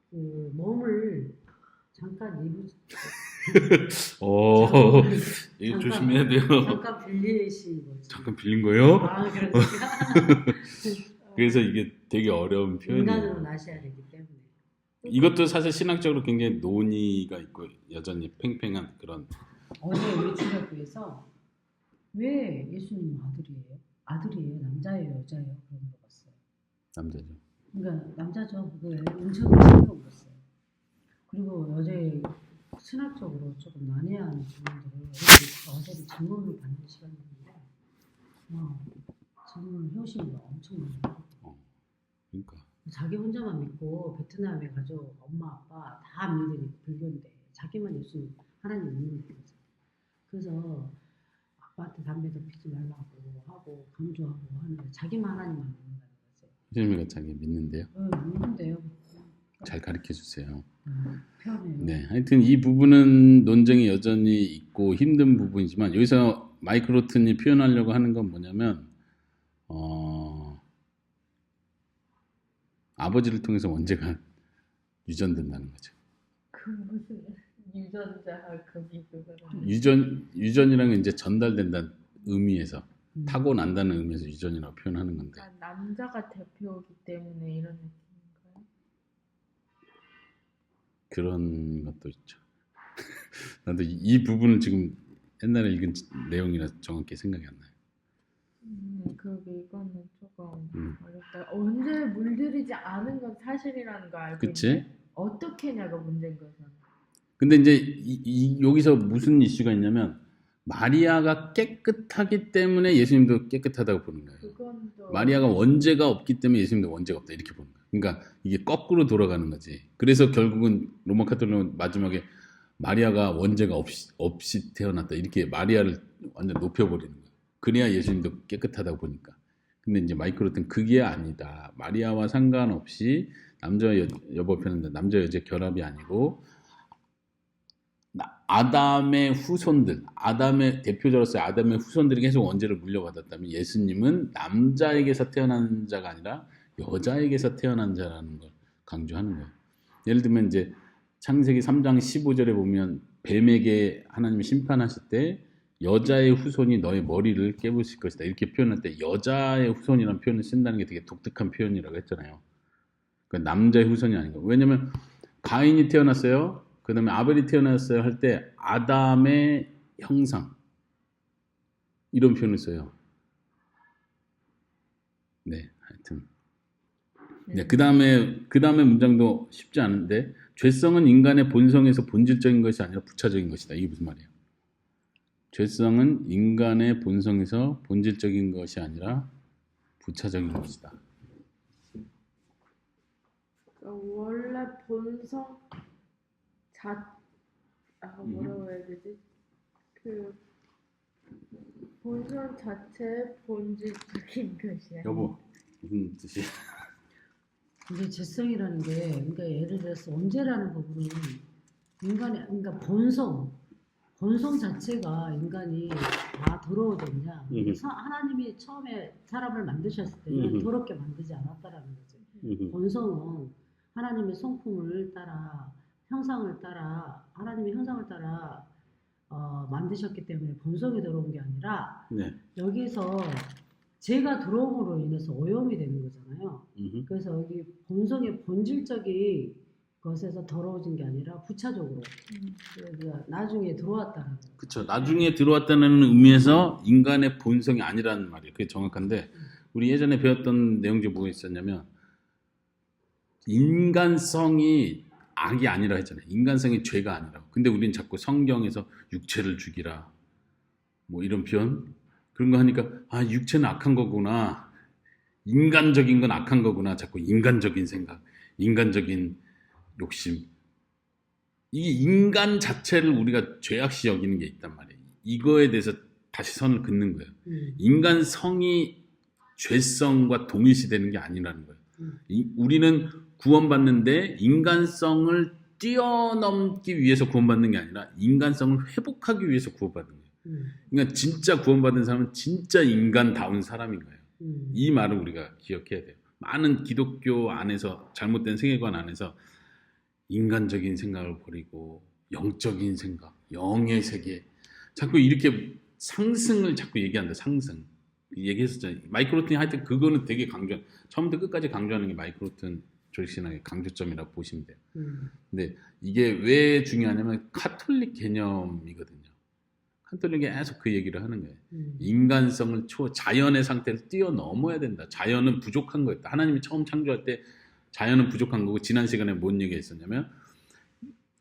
B: 그 몸을 잠깐
A: 이거 조심해야 돼요.
B: 잠깐 빌리신 거지.
A: 잠깐 빌린 거예요?
B: 아, 그러니까
A: 그래서 이게 되게 어려운 표현이에요.
B: 인간으로 나셔야 되기 때문에.
A: 이것도 사실 신학적으로 굉장히 논의가 있고 여전히 팽팽한 그런.
B: 어제 우리 출애굽에서 왜 예수님은 아들이에요? 남자예요? 여자예요? 그런 물어봤어요.
A: 남자죠.
B: 그러니까 남자죠. 그거 은총을 챙겨 물었어요. 그리고 어제 신학적으로 조금 난해한 질문들을 어제도 질문을 받는 시간이었는데 질문을 해오시는 거 엄청 많아요.
A: 그러니까.
B: 자기 혼자만 믿고 베트남에 가족, 엄마, 아빠 다 믿으니 불교인데 자기만 예수님, 하나님 믿는 거죠. 그래서 아빠한테 담배도 피지 말라고 하고 강조하고 하는데 자기만 하나님만 믿는다는 거죠.
A: 선생님이 자기 믿는데요.
B: 믿는데요.
A: 잘 가르쳐 주세요.
B: 편해요.
A: 네, 하여튼 이 부분은 논쟁이 여전히 있고 힘든 부분이지만 여기서 마이크 로튼이 표현하려고 하는 건 뭐냐면 아버지를 통해서 원죄가 유전된다는 거죠.
C: 그 무슨 유전자 그 미국을
A: 유전이라는 게 이제 전달된다는 의미에서 타고 난다는 의미에서 유전이라고 표현하는 건데.
C: 남자가 대표이기 때문에 이런 느낌인가요?
A: 그런 것도 있죠. 나도 이 부분을 지금 옛날에 읽은 내용이라 정확히 생각이 안 나요.
C: 이거는 조금 어렵다. 언제 물들이지 않은 건 사실이라는 거 알고
A: 그치?
C: 있는데 어떻게 해냐가 문제인 거죠.
A: 근데 이제 여기서 무슨 이슈가 있냐면 마리아가 깨끗하기 때문에 예수님도 깨끗하다고 보는 거예요. 마리아가 원죄가 없기 때문에 예수님도 원죄가 없다 이렇게 보는 거예요. 그러니까 이게 거꾸로 돌아가는 거지. 그래서 결국은 로마 카톨릭은 마지막에 마리아가 원죄가 없이 태어났다 이렇게 마리아를 완전 높여버리는 거예요. 그래야 예수님도 깨끗하다고 보니까. 근데 이제 마이크 로튼 그게 아니다. 마리아와 상관없이 남자와 여보 편인데 남자 여자 결합이 아니고 아담의 후손들, 아담의 대표자로서 아담의 후손들이 계속 원죄를 물려받았다면 예수님은 남자에게서 태어난 자가 아니라 여자에게서 태어난 자라는 걸 강조하는 거예요. 예를 들면 이제 창세기 3장 15절에 보면 뱀에게 하나님이 심판하실 때 여자의 후손이 너의 머리를 깨부실 것이다 이렇게 표현할 때 여자의 후손이라는 표현을 쓴다는 게 되게 독특한 표현이라고 했잖아요. 그러니까 남자의 후손이 아니고 왜냐면 가인이 태어났어요. 그 다음에 아벨이 태어났어요 할 때 아담의 형상 이런 표현을 써요. 네, 하여튼 네, 그 다음에 문장도 쉽지 않은데 죄성은 인간의 본성에서 본질적인 것이 아니라 부차적인 것이다. 이게 무슨 말이에요? 죄성은 인간의 본성에서 본질적인 것이 아니라 부차적인 것이다.
C: 원래 본성 뭐라고 해야 되지? 그 본성 자체의 본질적인 것이야.
A: 여보 무슨 뜻이야?
B: 이제 죄성이라는 게, 그러니까 예를 들어서 언제라는 부분은 인간의, 그러니까 본성 자체가 인간이 다 더러워졌냐? 하나님이 처음에 사람을 만드셨을 때는 더럽게 만들지 않았다라는 거죠. 본성은 하나님의 성품을 따라, 형상을 따라, 하나님의 형상을 따라 만드셨기 때문에 본성이 더러운 게 아니라
A: 네.
B: 여기서 죄가 들어옴으로 인해서 오염이 되는 거잖아요. 그래서 여기 본성의 본질적인 것에서 더러워진 게 아니라 부차적으로 그러니까 나중에 들어왔다는 거죠.
A: 그렇죠. 나중에 들어왔다는 의미에서 인간의 본성이 아니라는 말이에요. 그게 정확한데 우리 예전에 배웠던 내용 중에 뭐가 있었냐면 인간성이 악이 아니라 했잖아요. 인간성이 죄가 아니라고. 근데 우리는 자꾸 성경에서 육체를 죽이라 뭐 이런 표현 그런 거 하니까 아 육체는 악한 거구나. 인간적인 건 악한 거구나. 자꾸 인간적인 생각, 인간적인 욕심. 이 인간 자체를 우리가 죄악시 여기는 게 있단 말이에요. 이거에 대해서 다시 선을 긋는 거예요. 인간성이 죄성과 동일시되는 게 아니라는 거예요. 우리는 구원받는데 인간성을 뛰어넘기 위해서 구원받는 게 아니라 인간성을 회복하기 위해서 구원받는 거예요. 그러니까 진짜 구원받은 사람은 진짜 인간다운 사람인 거예요. 이 말을 우리가 기억해야 돼요. 많은 기독교 안에서 잘못된 세계관 안에서 인간적인 생각을 버리고 영적인 생각, 영의 세계 자꾸 이렇게 상승을 자꾸 얘기한다. 상승 얘기했었잖아요. 마이크 로튼이 하여튼 그거는 되게 처음부터 끝까지 강조하는 게 마이크 로튼 조직신학의 강조점이라고 보시면 돼요. 근데 이게 왜 중요하냐면 카톨릭 개념이거든요. 카톨릭이 계속 그 얘기를 하는 거예요. 인간성을 자연의 상태를 뛰어넘어야 된다. 자연은 부족한 거였다. 하나님이 처음 창조할 때 자연은 부족한 거고 지난 시간에 뭔 얘기했었냐면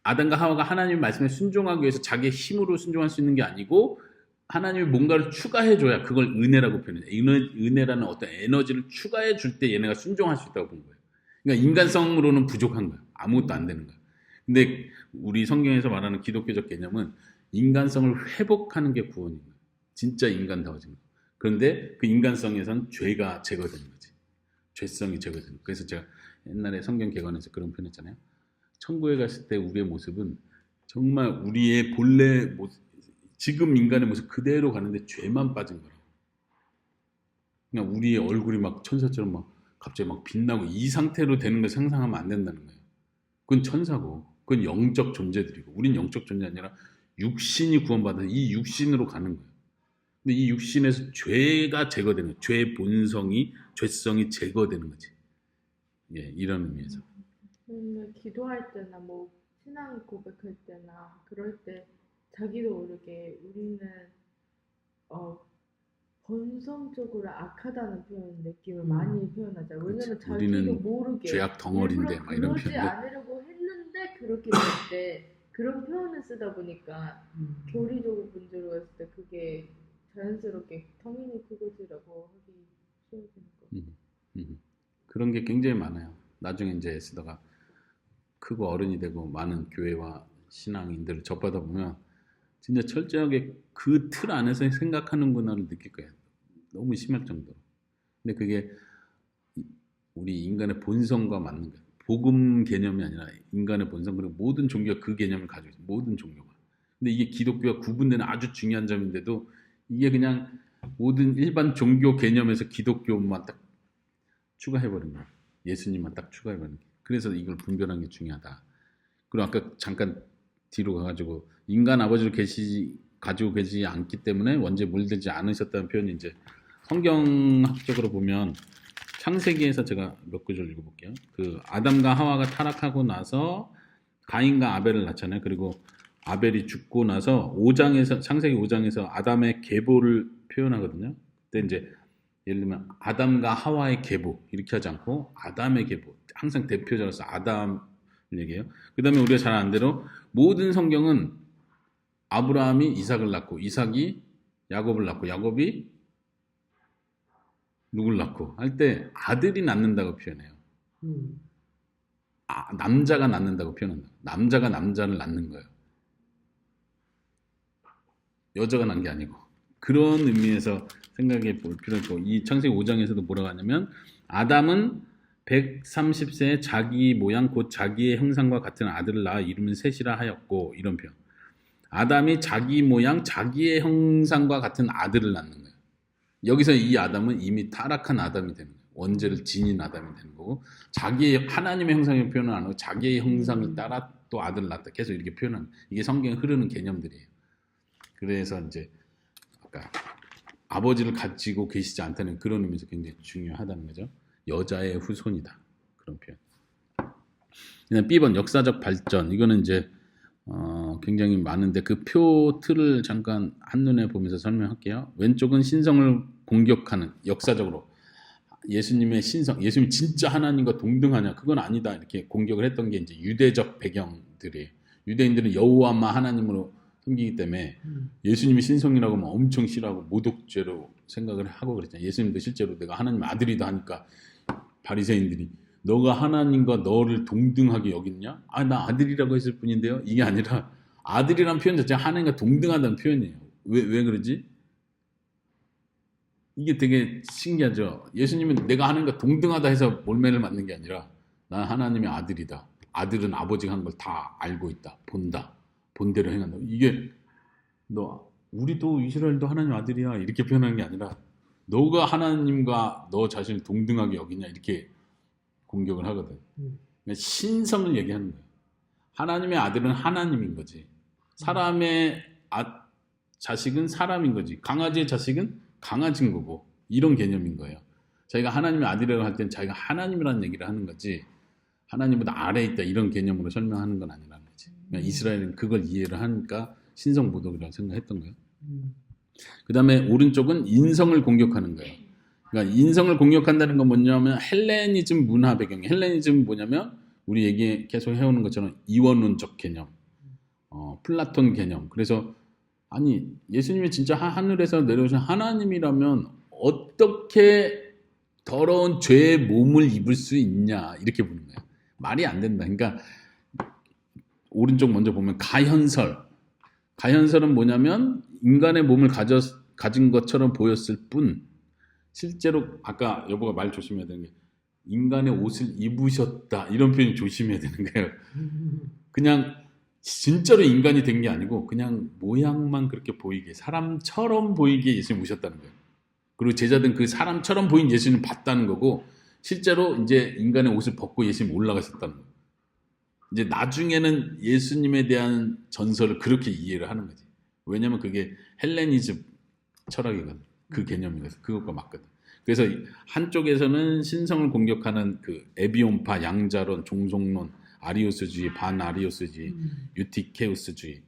A: 아담과 하와가 하나님의 말씀에 순종하기 위해서 자기의 힘으로 순종할 수 있는 게 아니고 하나님이 뭔가를 추가해줘야 그걸 은혜라고 표현해요. 은혜라는 어떤 에너지를 추가해 줄 때 얘네가 순종할 수 있다고 본 거예요. 그러니까 인간성으로는 부족한 거예요. 아무것도 안 되는 거예요. 근데 우리 성경에서 말하는 기독교적 개념은 인간성을 회복하는 게 구원인 거예요. 진짜 인간다워진 거예요. 그런데 그 인간성에선 죄가 제거되는 거지. 죄성이 제거되는 거예요. 그래서 제가 옛날에 성경 개관에서 그런 표현 했잖아요. 천국에 갔을 때 우리의 모습은 정말 우리의 본래 모습, 지금 인간의 모습 그대로 가는데 죄만 빠진 거라고. 그냥 우리의 얼굴이 막 천사처럼 막 갑자기 막 빛나고 이 상태로 되는 걸 상상하면 안 된다는 거예요. 그건 천사고, 그건 영적 존재들이고, 우린 영적 존재 아니라 육신이 구원받아서 이 육신으로 가는 거예요. 근데 이 육신에서 죄가 제거되는 거예요. 죄의 본성이, 죄성이 제거되는 거지. 예, 이런 의미에서.
C: 기도할 때나 뭐 신앙 고백할 때나 그럴 때 자기도 모르게 우리는 본성적으로 악하다는 표현 느낌을 많이 표현하잖아요. 왜냐면 자기도
A: 우리는
C: 모르게
A: 죄악 덩어리인데 막 이런
C: 그러지
A: 표현.
C: 않으려고 했는데 그렇게 될 때 그런 표현을 쓰다 보니까 교리적으로 문제로 했을 때 그게 자연스럽게 터미니 그것이라고 하기 쉬워지는 거.
A: 그런 게 굉장히 많아요. 나중에 이제 에스더가 크고 어른이 되고 많은 교회와 신앙인들을 접하다 보면 진짜 철저하게 그 틀 안에서 생각하는구나를 느낄 거예요. 너무 심할 정도로. 근데 그게 우리 인간의 본성과 맞는 거예요. 복음 개념이 아니라 인간의 본성, 그리고 모든 종교가 그 개념을 가지고 있어요. 모든 종교가. 근데 이게 기독교와 구분되는 아주 중요한 점인데도 이게 그냥 모든 일반 종교 개념에서 기독교만 딱 추가해버린 거예요. 예수님만 딱 추가해버린 거예요. 그래서 이걸 분별하는 게 중요하다. 그리고 아까 잠깐 뒤로 가가지고 인간 아버지를 가지고 계시지 않기 때문에 원죄에 물들지 않으셨다는 표현이 이제 성경학적으로 보면 창세기에서 제가 몇 구절 읽어볼게요. 그 아담과 하와가 타락하고 나서 가인과 아벨을 낳잖아요. 그리고 아벨이 죽고 나서 창세기 5장에서 아담의 계보를 표현하거든요. 그때 이제 예를 들면 아담과 하와의 계보 이렇게 하지 않고 아담의 계보, 항상 대표자로서 아담을 얘기해요. 그 다음에 우리가 잘 아는 대로 모든 성경은 아브라함이 이삭을 낳고 이삭이 야곱을 낳고 야곱이 누굴 낳고 할 때 아들이 낳는다고 표현해요. 남자가 낳는다고 표현한다. 남자가 남자를 낳는 거예요. 여자가 낳은 게 아니고. 그런 의미에서 생각해 볼 필요가 있고, 이 창세기 5장에서도 뭐라고 하냐면 아담은 130세에 자기 모양 곧 자기의 형상과 같은 아들을 낳아 이름은 셋이라 하였고 이런 표현. 아담이 자기 모양 자기의 형상과 같은 아들을 낳는 거예요. 여기서 이 아담은 이미 타락한 아담이 되는 거예요. 원죄를 지닌 아담이 되는 거고 자기의 하나님의 형상을 표현을 안 하고 자기의 형상을 따라 또 아들을 낳았다. 계속 이렇게 표현하는 이게 성경에 흐르는 개념들이에요. 그래서 이제 아까 아버지를 가지고 계시지 않다는 그런 의미에서 굉장히 중요하다는 거죠. 여자의 후손이다. 그런 표현. 그냥 B번 역사적 발전. 이거는 이제 굉장히 많은데 그 표 틀을 잠깐 한눈에 보면서 설명할게요. 왼쪽은 신성을 공격하는 역사적으로 예수님의 신성, 예수님이 진짜 하나님과 동등하냐? 그건 아니다. 이렇게 공격을 했던 게 이제 유대적 배경들이에요. 유대인들은 여호와만 하나님으로 섬기기 때문에 예수님이 신성이라고 하면 엄청 싫어하고 모독죄로 생각을 하고 그랬잖아요. 예수님도 실제로 내가 하나님 아들이다 하니까 바리새인들이 너가 하나님과 너를 동등하게 여겼냐? 아, 나 아들이라고 했을 뿐인데요. 이게 아니라 아들이란 표현 자체가 하나님과 동등하다는 표현이에요. 왜 그러지? 이게 되게 신기하죠. 예수님은 내가 하나님과 동등하다 해서 몰매를 맞는 게 아니라 난 하나님의 아들이다. 아들은 아버지가 하는 걸 다 알고 있다. 본다. 본대로 행한다. 이게 우리도 이스라엘도 하나님 아들이야. 이렇게 표현하는 게 아니라 너가 하나님과 너 자신을 동등하게 여기냐 이렇게 공격을 하거든. 그러니까 신성을 얘기하는 거예요. 하나님의 아들은 하나님인 거지. 사람의 자식은 사람인 거지. 강아지의 자식은 강아지인 거고 이런 개념인 거예요. 자기가 하나님의 아들이라고 할 때는 자기가 하나님이라는 얘기를 하는 거지 하나님보다 아래에 있다 이런 개념으로 설명하는 건 아니라는 거지. 그러니까 이스라엘은 그걸 이해를 하니까 신성모독이라고 생각했던 거예요. 그 다음에 오른쪽은 인성을 공격하는 거예요. 그러니까 인성을 공격한다는 건 뭐냐면 헬레니즘 문화 배경이에요. 헬레니즘은 뭐냐면 우리 얘기 계속 해오는 것처럼 이원론적 개념, 플라톤 개념. 그래서 아니 예수님이 진짜 하늘에서 내려오신 하나님이라면 어떻게 더러운 죄의 몸을 입을 수 있냐 이렇게 보는 거예요. 말이 안 된다. 그러니까 오른쪽 먼저 보면 가현설은 뭐냐면 인간의 몸을 가진 것처럼 보였을 뿐 실제로 아까 여보가 말 조심해야 되는 게 인간의 옷을 입으셨다 이런 표현 조심해야 되는 거예요. 그냥 진짜로 인간이 된 게 아니고 그냥 모양만 그렇게 보이게 사람처럼 보이게 예수님 오셨다는 거예요. 그리고 제자들은 그 사람처럼 보인 예수님을 봤다는 거고 실제로 이제 인간의 옷을 벗고 예수님 올라가셨다는 거예요. 이제 나중에는 예수님에 대한 전설을 그렇게 이해를 하는 거지. 왜냐면 그게 헬레니즘 철학이거든. 그 개념이거든. 그것과 맞거든. 그래서 한쪽에서는 신성을 공격하는 그 에비온파, 양자론, 종속론, 아리오스주의, 반아리오스주의, 유티케스주의,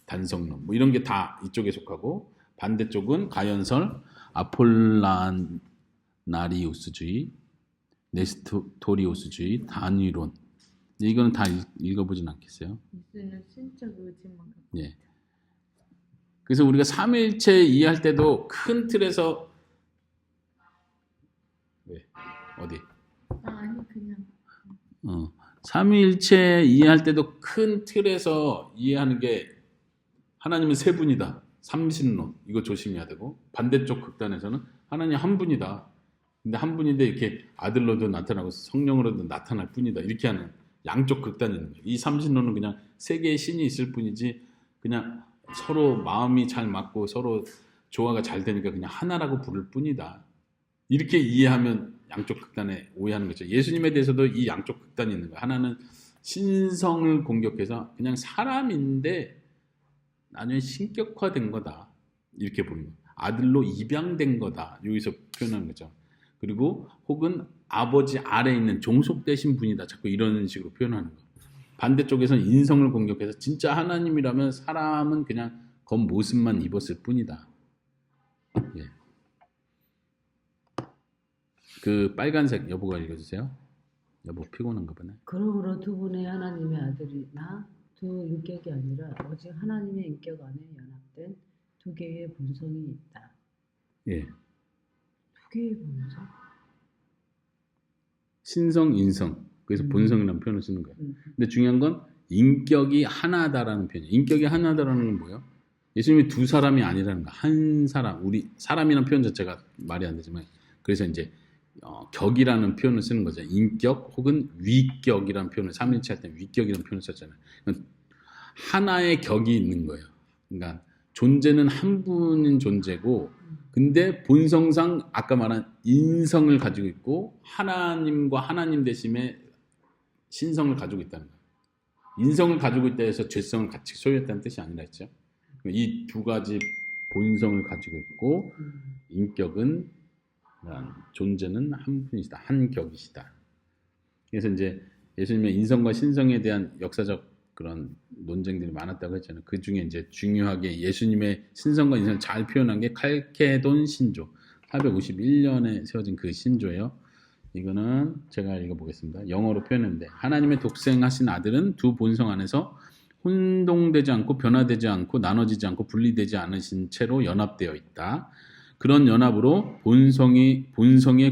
A: 단성론 뭐 이런 게 다 이쪽에 속하고 반대쪽은 가연설, 아폴라나리우스주의, 네스토리오스주의, 단위론. 이거는 다 읽어보진 않겠어요.
C: 예수는 신적 의지만.
A: 예. 그래서 우리가 삼위일체 이해할 때도 큰 틀에서 어디?
C: 아니 그냥.
A: 삼위일체 이해할 때도 큰 틀에서 이해하는 게 하나님은 세 분이다. 삼신론 이거 조심해야 되고 반대쪽 극단에서는 하나님 한 분이다. 근데 한 분인데 이렇게 아들로도 나타나고 성령으로도 나타날 뿐이다. 이렇게 하는 양쪽 극단이 있는 거예요. 이 삼신론은 그냥 세 개의 신이 있을 뿐이지 그냥 서로 마음이 잘 맞고 서로 조화가 잘 되니까 그냥 하나라고 부를 뿐이다. 이렇게 이해하면 양쪽 극단에 오해하는 거죠. 예수님에 대해서도 이 양쪽 극단이 있는 거예요. 하나는 신성을 공격해서 그냥 사람인데 나중에 신격화된 거다. 이렇게 보는 거예요. 아들로 입양된 거다. 여기서 표현하는 거죠. 그리고 혹은 아버지 아래에 있는 종속되신 분이다. 자꾸 이런 식으로 표현하는 거예요. 반대쪽에서는 인성을 공격해서 진짜 하나님이라면 사람은 그냥 겉모습만 입었을 뿐이다. 예. 그 빨간색 여보가 읽어주세요. 여보 피곤한가 보네.
B: 그러므로 두 분의 하나님의 아들이나 두 인격이 아니라 오직 하나님의 인격 안에 연합된 두 개의 본성이 있다.
A: 예.
B: 두 개의 본성?
A: 신성, 인성. 그래서 본성이라는 표현을 쓰는 거예요. 근데 중요한 건 인격이 하나다라는 표현이에요. 인격이 하나다라는 건 뭐예요? 예수님이 두 사람이 아니라는 거. 한 사람, 우리 사람이라는 표현 자체가 말이 안 되지만 그래서 이제 격이라는 표현을 쓰는 거죠. 인격 혹은 위격이라는 표현을 삼일체 할 때 위격이라는 표현을 썼잖아요. 그러니까 하나의 격이 있는 거예요. 그러니까 존재는 한 분인 존재고, 근데 본성상 아까 말한 인성을 가지고 있고 하나님과 하나님 되심의 신성을 가지고 있다는 거예요. 인성을 가지고 있다 해서 죄성을 같이 소유했다는 뜻이 아니라 했죠. 이 두 가지 본성을 가지고 있고 인격은 존재는 한 분이시다. 한 격이시다. 그래서 이제 예수님의 인성과 신성에 대한 역사적 그런 논쟁들이 많았다고 했잖아요. 그 중에 이제 중요하게 예수님의 신성과 인성을 잘 표현한 게 칼케돈 신조. 451년에 세워진 그 신조예요. 이거는 제가 읽어보겠습니다. 영어로 표현했는데, 하나님의 독생하신 아들은 두 본성 안에서 혼동되지 않고 변화되지 않고 나눠지지 않고 분리되지 않으신 채로 연합되어 있다. 그런 연합으로 본성의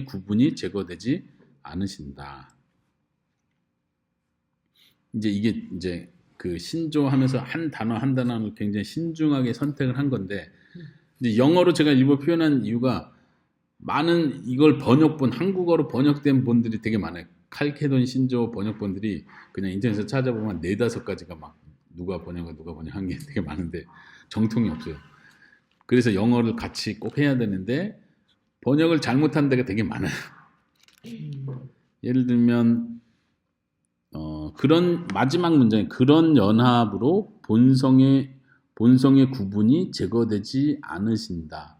A: 구분이 제거되지 않으신다. 이게 이제 그 신조하면서 한 단어 한 단어를 굉장히 신중하게 선택을 한 건데, 이제 영어로 제가 일부 표현한 이유가 많은 이걸 번역본, 한국어로 번역된 본들이 되게 많아요. 칼케돈 신조 번역본들이 그냥 인터넷에서 찾아보면 4-5가지가 막 누가 번역한 게 되게 많은데 정통이 없어요. 그래서 영어를 같이 꼭 해야 되는데 번역을 잘못한 데가 되게 많아요. 예를 들면 그런 마지막 문장에 그런 연합으로 본성의 구분이 제거되지 않으신다.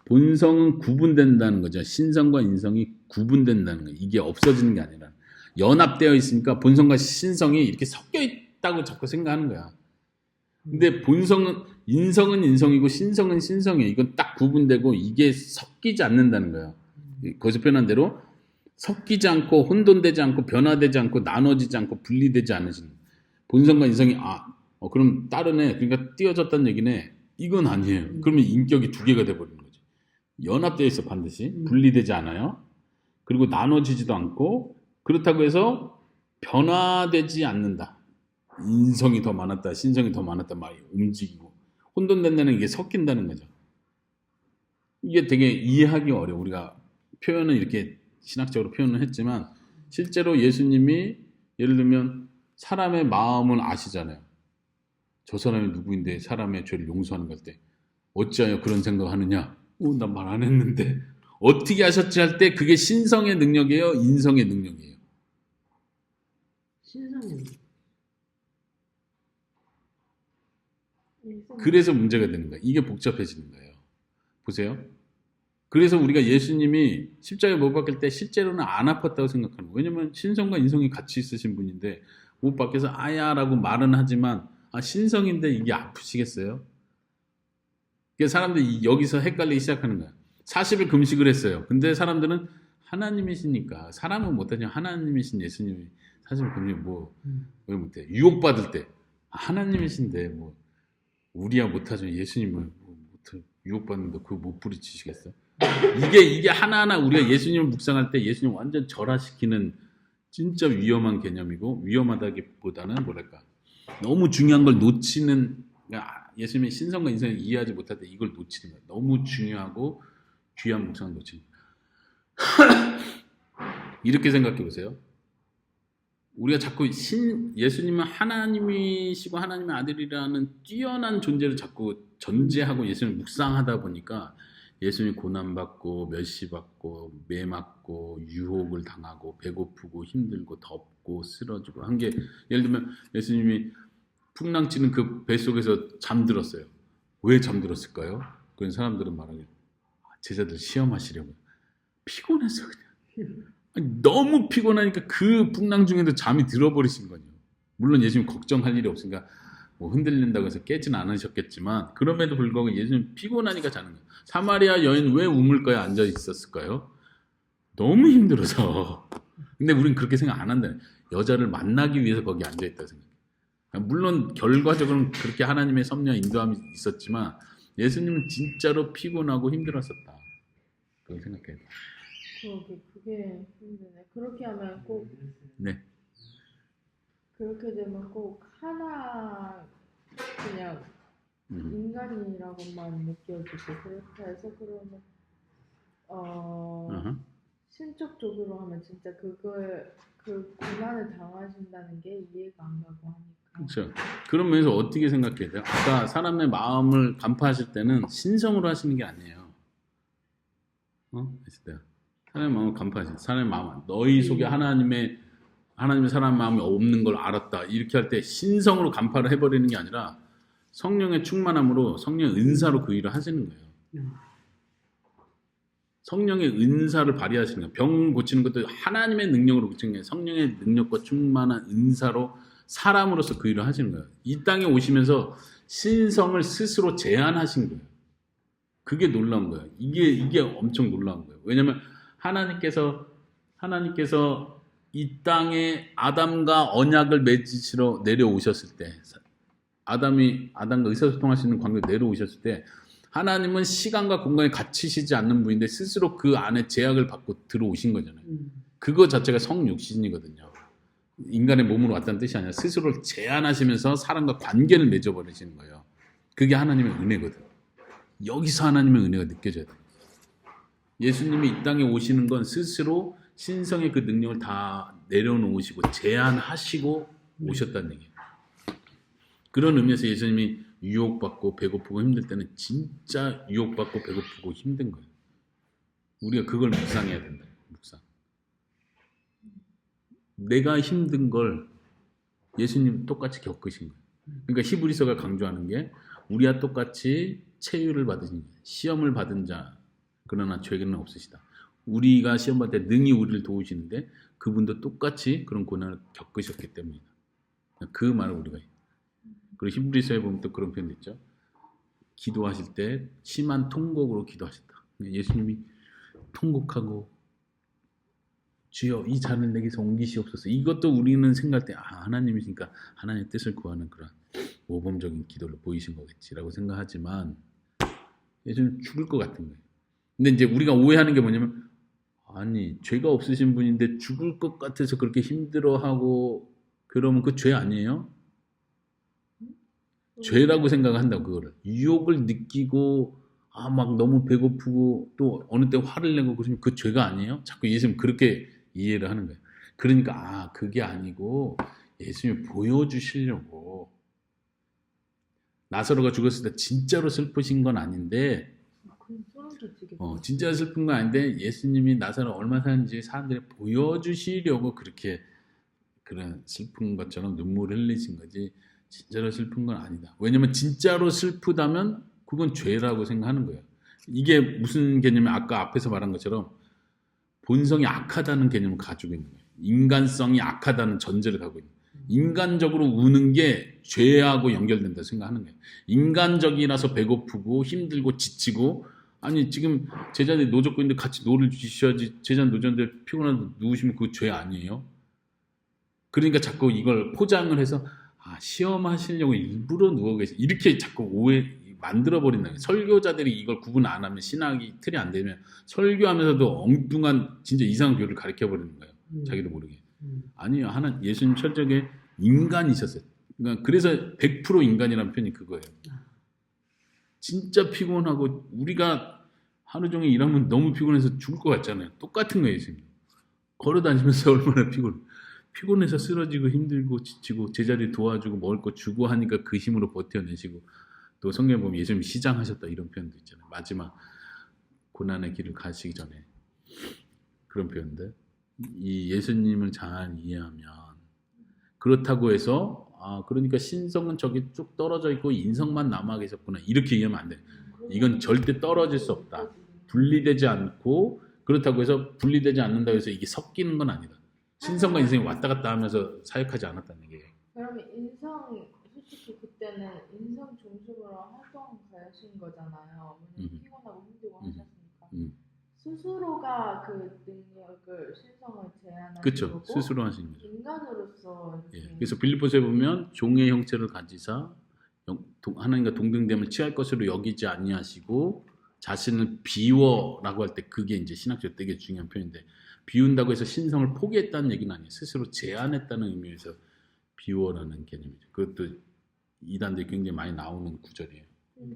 A: 본성은 구분된다는 거죠. 신성과 인성이 구분된다는 거예요. 이게 없어지는 게 아니라 연합되어 있으니까 본성과 신성이 이렇게 섞여 있다고 자꾸 생각하는 거야. 근데 인성은 인성이고 신성은 신성이에요. 이건 딱 구분되고 이게 섞이지 않는다는 거예요. 거기서 표현한 대로 섞이지 않고 혼돈되지 않고 변화되지 않고 나눠지지 않고 분리되지 않으신 본성과 인성이 그럼 다르네. 그러니까 띄어졌다는 얘기네. 이건 아니에요. 그러면 인격이 2개가 돼버리는 거죠. 연합되어 있어 반드시. 분리되지 않아요. 그리고 나눠지지도 않고 그렇다고 해서 변화되지 않는다. 인성이 더 많았다, 신성이 더 많았다, 막 움직이고 혼돈된다는 게 섞인다는 거죠. 이게 되게 이해하기 어려워. 우리가 표현은 이렇게 신학적으로 표현을 했지만 실제로 예수님이 예를 들면 사람의 마음을 아시잖아요. 저 사람이 누구인데 사람의 죄를 용서하는 걸 때 어찌하여 그런 생각하느냐? 나 말 안 했는데 어떻게 하셨지 할 때 그게 신성의 능력이에요, 인성의 능력이에요?
B: 신성은
A: 그래서 문제가 되는 거예요. 이게 복잡해지는 거예요. 보세요. 그래서 우리가 예수님이 십자가에 못 박힐 때 실제로는 안 아팠다고 생각하는 거예요. 왜냐면 신성과 인성이 같이 있으신 분인데 못 박혀서 아야라고 말은 하지만 신성인데 이게 아프시겠어요? 그래서 사람들이 여기서 헷갈리기 시작하는 거예요. 40일 금식을 했어요. 근데 사람들은 하나님이시니까 사람은 못하지만 하나님이신 예수님이 40일 금식 왜 못해? 유혹받을 때 하나님이신데 우리야 못하죠. 예수님은 유혹받는데 그거 못 부딪히시겠어? 이게 하나하나 우리가 예수님을 묵상할 때 예수님 완전 절하시키는 진짜 위험한 개념이고, 위험하다기보다는 뭐랄까 너무 중요한 걸 놓치는, 그러니까 예수님의 신성과 인성을 이해하지 못할 때 이걸 놓치는 거예요. 너무 중요하고 귀한 묵상을 놓치는 거예요. 이렇게 생각해 보세요. 우리가 자꾸 예수님은 하나님이시고 하나님의 아들이라는 뛰어난 존재를 자꾸 전제하고 예수님을 묵상하다 보니까 예수님이 고난받고 멸시받고 매맞고 유혹을 당하고 배고프고 힘들고 덥고 쓰러지고 한 게, 예를 들면 예수님이 풍랑치는 그 뱃속에서 잠들었어요. 왜 잠들었을까요? 그런 사람들은 말하길 제자들 시험하시려고 피곤해서 그냥. 너무 피곤하니까 그 풍랑 중에도 잠이 들어버리신 거예요. 물론 예수님 걱정할 일이 없으니까 흔들린다고 해서 깨지는 않으셨겠지만 그럼에도 불구하고 예수님 피곤하니까 자는 거예요. 사마리아 여인 왜 우물가에 앉아 있었을까요? 너무 힘들어서. 근데 우린 그렇게 생각 안 한다. 여자를 만나기 위해서 거기 앉아 있다 생각해요. 물론 결과적으로는 그렇게 하나님의 섭리와 인도함이 있었지만 예수님은 진짜로 피곤하고 힘들었었다. 그렇게 생각해요.
C: 그게 힘드네. 그렇게 하면 꼭 그렇게 되면 꼭 하나 그냥 인간이라고만 느껴지고, 그렇게 해서 그러면 신적적으로 하면 진짜 그걸 그 고난을 당하신다는 게 이해가 안 가고 하니까.
A: 그렇죠. 그런 면에서 어떻게 생각해야 돼요? 아까 사람의 마음을 간파하실 때는 신성으로 하시는 게 아니에요. 사람의 마음을 간파하시. 사람의 마음. 너희 속에 하나님의 사람 마음이 없는 걸 알았다. 이렇게 할 때 신성으로 간파를 해버리는 게 아니라 성령의 충만함으로 성령의 은사로 그 일을 하시는 거예요. 성령의 은사를 발휘하시는 거예요. 병 고치는 것도 하나님의 능력으로 고치는 게 아니라 성령의 능력과 충만한 은사로 사람으로서 그 일을 하시는 거예요. 이 땅에 오시면서 신성을 스스로 제한하신 거예요. 그게 놀라운 거예요. 이게 엄청 놀라운 거예요. 왜냐하면 하나님께서 이 땅에 아담과 언약을 맺으시러 내려오셨을 때, 아담과 의사소통할 수 있는 관계로 내려오셨을 때, 하나님은 시간과 공간에 갇히시지 않는 분인데 스스로 그 안에 제약을 받고 들어오신 거잖아요. 그거 자체가 성육신이거든요. 인간의 몸으로 왔다는 뜻이 아니라 스스로를 제한하시면서 사람과 관계를 맺어버리시는 거예요. 그게 하나님의 은혜거든요. 여기서 하나님의 은혜가 느껴져야 돼요. 예수님이 이 땅에 오시는 건 스스로 신성의 그 능력을 다 내려놓으시고 제한하시고 오셨다는 얘기예요. 그런 의미에서 예수님이 유혹받고 배고프고 힘들 때는 진짜 유혹받고 배고프고 힘든 거예요. 우리가 그걸 묵상해야 된다. 묵상. 내가 힘든 걸 예수님 똑같이 겪으신 거예요. 그러니까 히브리서가 강조하는 게 우리와 똑같이 체유를 받으신 시험을 받은 자 그러나 죄는 없으시다. 우리가 시험 받을 때 능히 우리를 도우시는데 그분도 똑같이 그런 고난을 겪으셨기 때문이다. 그 말을 우리가 해요. 그리고 히브리서에 보면 또 그런 표현도 있죠. 기도하실 때 심한 통곡으로 기도하셨다. 예수님이 통곡하고 주여 이 잔을 내게서 옮기시옵소서. 이것도 우리는 생각할 때 하나님이시니까 하나님의 뜻을 구하는 그런 모범적인 기도를 보이신 거겠지라고 생각하지만 예수님 죽을 것 같은 거예요. 근데 이제 우리가 오해하는 게 뭐냐면 아니 죄가 없으신 분인데 죽을 것 같아서 그렇게 힘들어하고 그러면 그 죄 아니에요? 죄라고 생각한다고 그거를. 유혹을 느끼고 막 너무 배고프고 또 어느 때 화를 내고 그러면 그 죄가 아니에요? 자꾸 예수님 그렇게 이해를 하는 거예요. 그러니까 그게 아니고 예수님이 보여주시려고 나사로가 죽었을 때 진짜로 슬프신 건 아닌데 진짜 슬픈 건 아닌데 예수님이 나사로 얼마나 사는지 사람들이 보여주시려고 그렇게 그런 슬픈 것처럼 눈물을 흘리신 거지 진짜로 슬픈 건 아니다. 왜냐면 진짜로 슬프다면 그건 죄라고 생각하는 거예요. 이게 무슨 개념이면 아까 앞에서 말한 것처럼 본성이 악하다는 개념을 가지고 있는 거예요. 인간성이 악하다는 전제를 갖고 있는 거예요. 인간적으로 우는 게 죄하고 연결된다고 생각하는 거예요. 인간적이라서 배고프고 힘들고 지치고 아니 지금 제자들이 노 젓고 있는데 같이 노를 주셔야지 제자 노전들 피곤한데 누우시면 그거 죄 아니에요? 그러니까 자꾸 이걸 포장을 해서 시험하시려고 일부러 누워 계시 이렇게 자꾸 오해 만들어버린다. 설교자들이 이걸 구분 안 하면 신학이 틀이 안 되면 설교하면서도 엉뚱한 진짜 이상한 교리를 가르쳐버리는 거예요. 자기도 모르게. 아니요. 예수님 철저하게 인간이셨어요. 그러니까 그래서 100% 인간이라는 표현이 그거예요. 진짜 피곤하고 우리가 하루 종일 일하면 너무 피곤해서 죽을 것 같잖아요. 똑같은 거예요. 예수님. 걸어다니면서 얼마나 피곤해서 쓰러지고 힘들고 지치고 제자리 도와주고 먹을 거 주고 하니까 그 힘으로 버텨내시고 또 성경에 보면 예수님이 시장하셨다 이런 표현도 있잖아요. 마지막 고난의 길을 가시기 전에 그런 표현들. 이 예수님을 잘 이해하면 그렇다고 해서 그러니까 신성은 저기 쭉 떨어져 있고 인성만 남아 계셨구나 이렇게 이해하면 안 돼요. 이건 절대 떨어질 수 없다. 분리되지 않고 그렇다고 해서 분리되지 않는다고 해서 이게 섞이는 건 아니다. 신성과 인성이 왔다 갔다 하면서 사역하지 않았다는 얘기예요.
C: 그러면 솔직히 그때는 인성 중심으로 활동 가신 거잖아요. 피곤하고 힘들고 하셨으니까. 스스로가 그 능력을 신성을 제한하는
A: 그쵸.
C: 거고
A: 스스로 하신 거죠.
C: 인간으로서
A: 그래서 빌립보서에 보면 종의 형체를 가지사 하나님과 동등됨을 취할 것으로 여기지 아니하시고 자신을 비워라고 할 때 그게 이제 신학적으로 되게 중요한 표현인데 비운다고 해서 신성을 포기했다는 얘기는 아니에요. 스스로 제한했다는 의미에서 비워라는 개념이죠. 그것도 이단들이 굉장히 많이 나오는 구절이에요.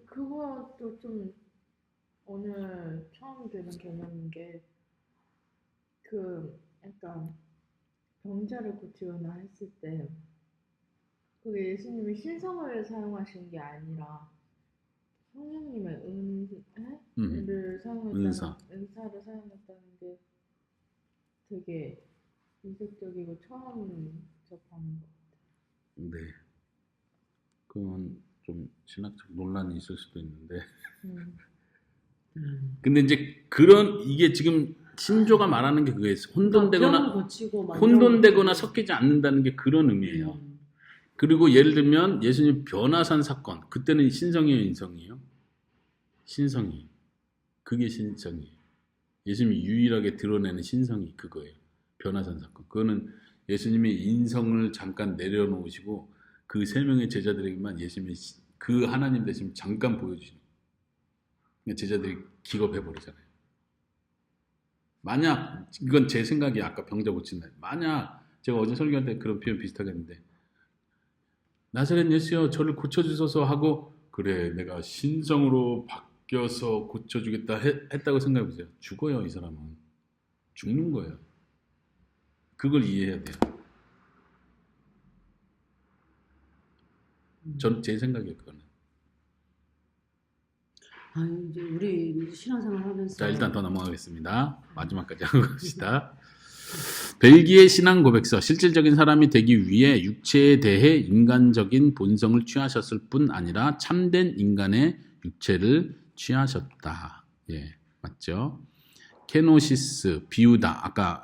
C: 그것도 좀 오늘 처음 듣는 개념인 게 그 약간 병자를 고치거나 했을 때 그게 예수님이 신성을 사용하신 게 아니라 성령님의 은혜를
A: 은사.
C: 은사를 사용했다는 게 되게 이색적이고 처음 접하는 것
A: 네. 그건 좀 신학적 논란이 있을 수도 있는데.
C: 같아요.
A: 근데 이제 그런 이게 지금 신조가 말하는 게 그거예요.
B: 병을
A: 혼돈되거나
B: 고치고
A: 혼돈되거나 섞이지 않는다는 게 그런 의미예요. 그리고 예를 들면 예수님 변화산 사건, 그때는 신성이에요, 인성이에요? 신성이. 그게 신성이에요. 예수님이 유일하게 드러내는 신성이 그거예요. 변화산 사건. 그거는 예수님이 인성을 잠깐 내려놓으시고 그 세 명의 제자들에게만 예수님이 그 하나님 되심 잠깐 보여주시는 거예요. 제자들이 기겁해버리잖아요. 만약 이건 제 생각이 아까 병자 고친다. 만약 제가 어제 설교할 때 그런 표현 비슷하게 했는데 나사렛 예수여 저를 고쳐주소서 하고 그래 내가 신성으로 바뀌어서 고쳐주겠다 했다고 생각해보세요. 죽어요. 이 사람은. 죽는 거예요. 그걸 이해해야 돼요. 제 생각이에요. 그거는.
B: 이제 우리 신앙생활 하면서
A: 자 일단 더 넘어가겠습니다. 마지막까지 하고 갑시다. 벨기에 신앙 고백서. 실질적인 사람이 되기 위해 육체에 대해 인간적인 본성을 취하셨을 뿐 아니라 참된 인간의 육체를 취하셨다. 예, 맞죠? 케노시스, 비우다. 아까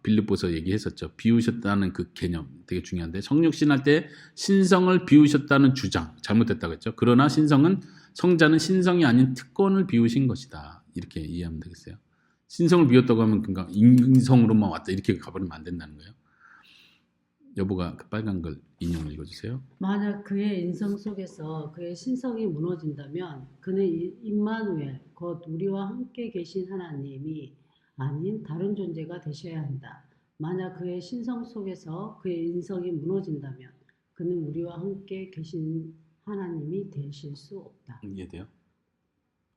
A: 빌립보서 얘기했었죠. 비우셨다는 그 개념 되게 중요한데 성육신 할 때 신성을 비우셨다는 주장 잘못됐다고 했죠. 그러나 성자는 신성이 아닌 특권을 비우신 것이다. 이렇게 이해하면 되겠어요. 신성을 비웠다고 하면 그러니까 인성으로만 왔다 이렇게 가버리면 안 된다는 거예요. 여보가 그 빨간 걸 인용을 읽어주세요.
B: 만약 그의 인성 속에서 그의 신성이 무너진다면 그는 임마누엘 곧 우리와 함께 계신 하나님이 아닌 다른 존재가 되셔야 한다. 만약 그의 신성 속에서 그의 인성이 무너진다면 그는 우리와 함께 계신 하나님이 되실 수 없다.
A: 이해돼요?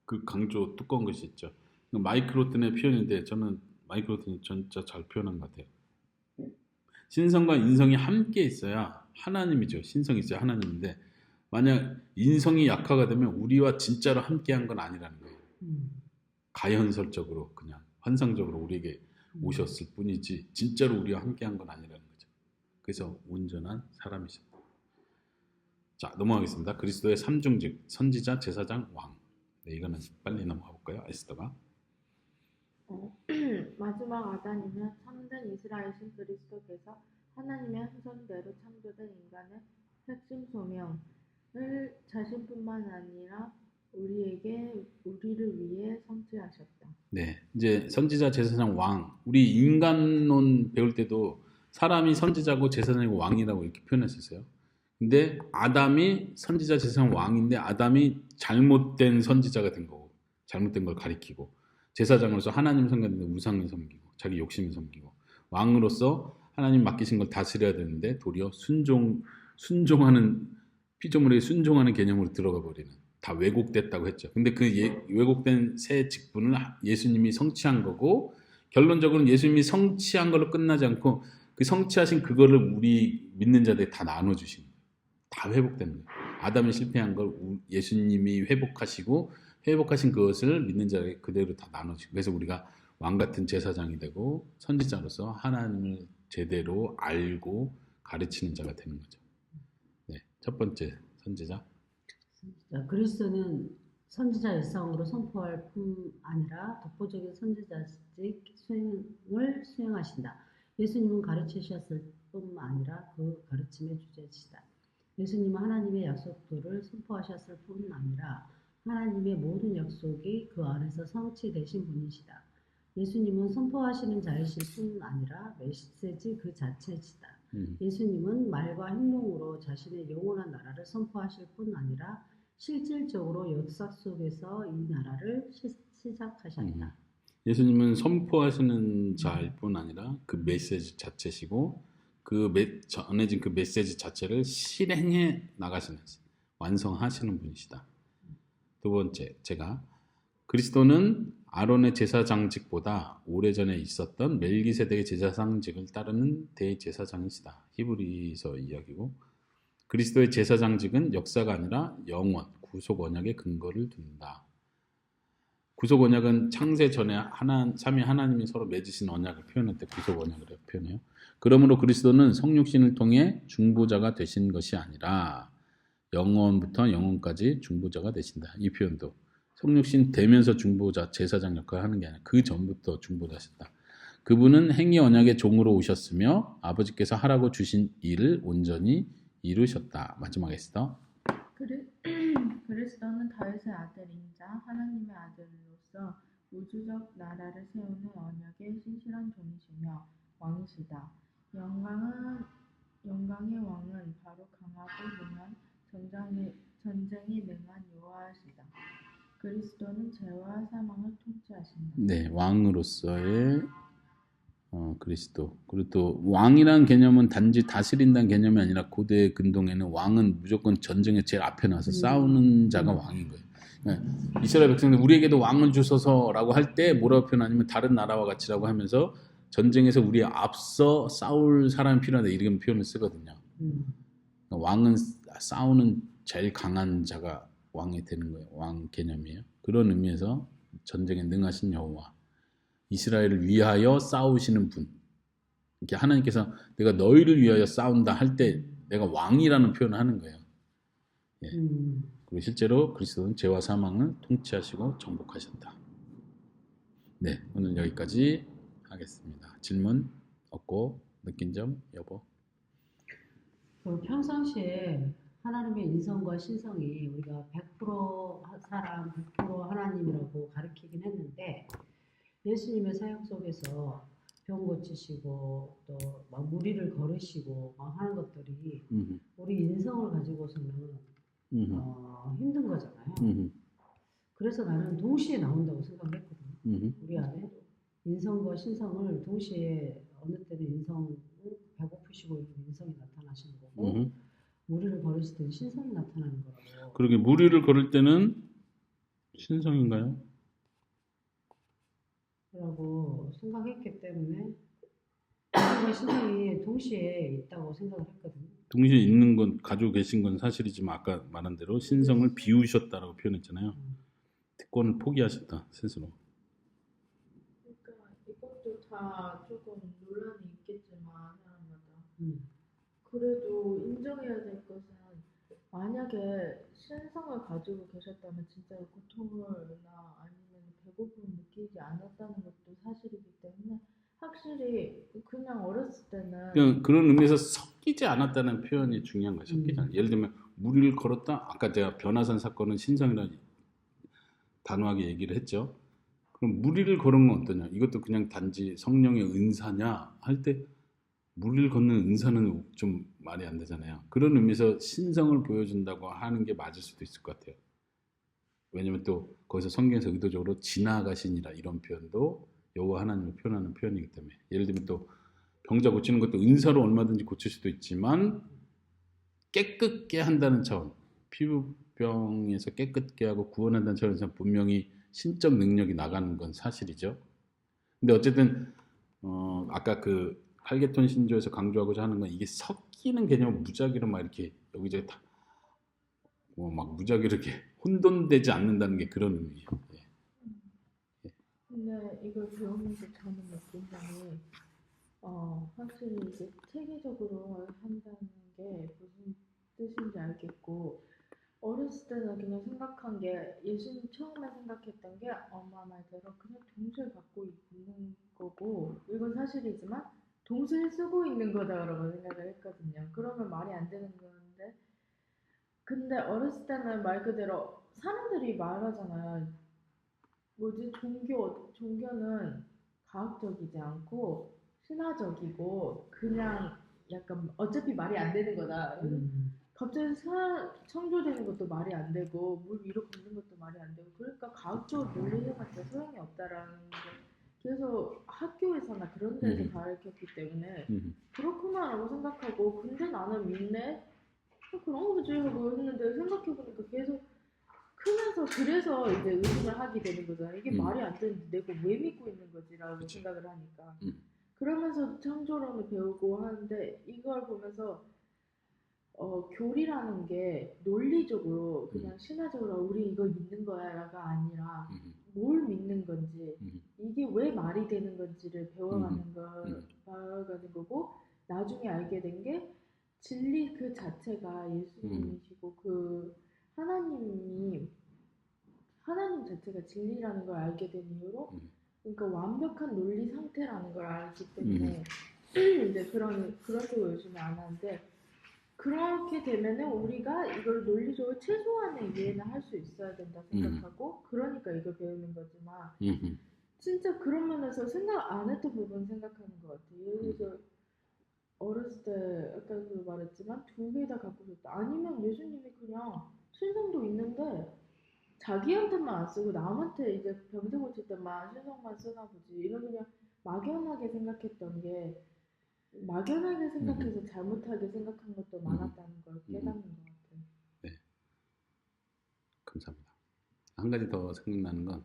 A: 그 강조 두꺼운 것이 있죠. 마이크로튼의 표현인데 저는 마이크로튼이 진짜 잘 표현한 것 같아요. 신성과 인성이 함께 있어야 하나님이죠. 신성이 있어야 하나님인데 만약 인성이 약화가 되면 우리와 진짜로 함께한 건 아니라는 거예요. 가현설적으로 그냥 환상적으로 우리에게 오셨을 뿐이지 진짜로 우리와 함께한 건 아니라는 거죠. 그래서 온전한 사람이셨다. 자 넘어가겠습니다. 그리스도의 삼중직 선지자, 제사장, 왕. 네, 이거는 빨리 넘어가 볼까요? 에스더가.
C: 마지막 아담이면 참된 이스라엘신 그리스도께서 하나님의 형상대로 창조된 인간의 핵심 소명을 자신뿐만 아니라 우리를 위해 성취하셨다.
A: 네, 이제 선지자, 제사장, 왕. 우리 인간론 배울 때도 사람이 선지자고 제사장이고 왕이라고 이렇게 표현했었어요. 근데 아담이 선지자, 제사장, 왕인데 아담이 잘못된 선지자가 된 거고 잘못된 걸 가리키고 제사장으로서 하나님 섬겼는데 우상을 섬기고 자기 욕심을 섬기고 왕으로서 하나님 맡기신 걸 다스려야 되는데 도리어 순종하는 피조물에 순종하는 개념으로 들어가 버리는 다 왜곡됐다고 했죠. 근데 그 왜곡된 새 직분을 예수님이 성취한 거고 결론적으로는 예수님이 성취한 걸로 끝나지 않고 그 성취하신 그거를 우리 믿는 자들이 다 나눠주신 거예요. 다 회복되는 거예요. 아담이 실패한 걸 예수님이 회복하시고 회복하신 그것을 믿는 자에게 그대로 다 나눠주고 그래서 우리가 왕 같은 제사장이 되고 선지자로서 하나님을 제대로 알고 가르치는 자가 되는 거죠. 네, 첫 번째 선지자.
B: 그리스도는 선지자 일상으로 선포할 뿐 아니라 독보적인 선지자직 수행을 수행하신다. 예수님은 가르치셨을 뿐만 아니라 그 가르침의 주제시다. 예수님은 하나님의 약속들을 선포하셨을 뿐 아니라 하나님의 모든 약속이 그 안에서 성취되신 분이시다. 예수님은 선포하시는 자이실 뿐 아니라 메시지 그 자체시다. 예수님은 말과 행동으로 자신의 영원한 나라를 선포하실 뿐 아니라 실질적으로 역사 속에서 이 나라를 시작하셨다.
A: 예수님은 선포하시는 자일 뿐 아니라 그 메시지 자체시고 전해진 그 메시지 자체를 실행해 나가시는 완성하시는 분이시다. 두 번째 제가 그리스도는 아론의 제사장직보다 오래전에 있었던 멜기세덱의 제사장직을 따르는 대제사장이시다. 히브리서 이야기고 그리스도의 제사장직은 역사가 아니라 영원, 구속 언약의 근거를 둔다. 구속 언약은 창세 전에 삼위 하나님이 서로 맺으신 언약을 표현할 때 구속 언약을 표현해요. 그러므로 그리스도는 성육신을 통해 중보자가 되신 것이 아니라 영원부터 영원까지 중보자가 되신다. 이 표현도 성육신 되면서 중보자, 제사장 역할을 하는 게 아니라 그 전부터 중보자셨다. 그분은 행위 언약의 종으로 오셨으며 아버지께서 하라고 주신 일을 온전히 이루셨다. 마지막에 있어.
C: 그리스도는 다윗의 아들인자 하나님의 아들로서 우주적 나라를 세우는 언약의 신실한 종이시며 왕이시다. 영광의 왕은 바로 강하고 능한 전쟁이 능한 여호와시다. 그리스도는 죄와 사망을 통치하신다.
A: 네, 왕으로서의 그리스도. 그리고 또 왕이란 개념은 단지 다스린다는 개념이 아니라 고대 근동에는 왕은 무조건 전쟁에 제일 앞에 나서 싸우는 자가 왕인 거예요. 그러니까 이스라엘 백성들 우리에게도 왕을 주소서라고 할 때 뭐라고 표현하냐면 다른 나라와 같이라고 하면서 전쟁에서 우리 앞서 싸울 사람이 필요하다 이런 표현을 쓰거든요. 그러니까 왕은 싸우는 제일 강한 자가 왕이 되는 거예요. 왕 개념이에요. 그런 의미에서 전쟁에 능하신 여호와. 이스라엘을 위하여 싸우시는 분. 이렇게 하나님께서 내가 너희를 위하여 싸운다 할 때 내가 왕이라는 표현을 하는 거예요. 예. 그리고 실제로 그리스도는 죄와 사망을 통치하시고 정복하셨다. 네, 오늘 여기까지 하겠습니다. 질문 없고 느낀 점 여보.
B: 평상시에 하나님의 인성과 신성이 우리가 100% 사람, 100% 하나님이라고 가르치긴 했는데 예수님의 사역 속에서 병 고치시고 또 막 무리를 걸으시고 막 하는 것들이 우리 인성을 가지고서는 힘든 거잖아요. 그래서 나는 동시에 나온다고 생각했거든요. 우리 안에 인성과 신성을 동시에 어느 때는 인성을 배고프시고 인성이 나타나시는 거고 무리를 걸으실 때는 신성이 나타나는 거라고.
A: 그러게 무리를 걸을 때는 신성인가요?
B: 라고 생각했기 때문에 인성과 신성이 동시에 있다고 생각을 했거든요.
A: 동시에 있는 건 가지고 계신 건 사실이지만 아까 말한 대로 신성을 비우셨다라고 표현했잖아요. 특권을 포기하셨다 스스로.
C: 그러니까 이것도 다 조금 논란이 있겠지만 사람마다 그래도 인정해야 될 것은 만약에 신성을 가지고 계셨다면 진짜 고통을나 아니면 배고픔을 느끼지 않았다는 것도 사실이기 때문에 확실히 그냥 어렸을 때는
A: 그런 의미에서 섞이지 않았다는 표현이 중요한 거예요. 섞이지 않았다. 예를 들면 무리를 걸었다. 아까 제가 변화산 사건은 신성이라는 단호하게 얘기를 했죠. 그럼 무리를 걸은 건 어떠냐? 이것도 그냥 단지 성령의 은사냐? 할 때 무리를 걷는 은사는 좀 말이 안 되잖아요. 그런 의미에서 신성을 보여준다고 하는 게 맞을 수도 있을 것 같아요. 왜냐면 또 거기서 성경에서 의도적으로 지나가시니라 이런 표현도 여호와 하나님을 표현하는 표현이기 때문에 예를 들면 또 병자 고치는 것도 은사로 얼마든지 고칠 수도 있지만 깨끗게 한다는 차원, 피부병에서 깨끗게 하고 구원한다는 차원에서 분명히 신적 능력이 나가는 건 사실이죠. 근데 어쨌든 아까 그 칼게톤 신조에서 강조하고자 하는 건 이게 섞이는 개념을 무작위로 막 이렇게 여기저기 다 막 무작위로 이렇게 혼돈되지 않는다는 게 그런 의미예요. 예.
C: 근데 이걸 배우면서 저는 느낀 점이 확실히 이제 체계적으로 한다는 게 무슨 뜻인지 알겠고 어렸을 때는 그냥 생각한 게 예수님 처음에 생각했던 게 엄마 말대로 그냥 동시에 갖고 있는 거고 이건 사실이지만 동시에 쓰고 있는 거다라고 생각을 했거든요. 그러면 말이 안 되는 건데 근데 어렸을 때는 말 그대로 사람들이 말하잖아요. 뭐지 종교는 과학적이지 않고 신화적이고 그냥 약간 어차피 말이 안 되는 거다. 갑자기 창조되는 것도 말이 안 되고 물 위로 걷는 것도 말이 안 되고 그러니까 과학적으로 논리해봤자 소용이 없다라는 게 계속 학교에서나 그런 데서 가르쳤기 때문에 그렇구나라고 생각하고 근데 나는 믿네? 그런 거지 하고 했는데 생각해보니까 계속 크면서 그래서 이제 의심을 하게 되는 거잖아. 이게
A: 음.
C: 말이 안 되는데 내가 왜 믿고 있는 거지라고
A: 그치.
C: 생각을 하니까.
A: 음.
C: 그러면서 창조론을 배우고 하는데 이걸 보면서 교리라는 게 논리적으로 그냥 신화적으로 우리 이거 믿는 거야가 아니라 뭘 믿는 건지 이게 왜 말이 되는 건지를 배워가는 거고 나중에 알게 된 게 진리 그 자체가 예수님이시고 그 하나님 자체가 진리라는 걸 알게 된 이후로 그러니까 완벽한 논리 상태라는 걸 알기 때문에 이제 그런 쪽으로 요즘에 안 하는데 그렇게 되면은 우리가 이걸 논리적으로 최소한의 이해는 할 수 있어야 된다 생각하고 그러니까 이걸 배우는 거지만 진짜 그런 면에서 생각 안 했던 부분 생각하는 것 같아요. 예를 들어서 어렸을 때 아까도 말했지만 두 개 다 갖고 싶다. 아니면 예수님이 그냥 신성도 있는데 자기한테만 안 쓰고 남한테 이제 병세 고칠 때만 신성만 쓰나 보지. 이런 그냥 막연하게 생각했던 게 막연하게 생각해서 잘못하게 생각한 것도 많았다는 걸 깨닫는 것 같아요.
A: 네, 감사합니다. 한 가지 더 생각나는 건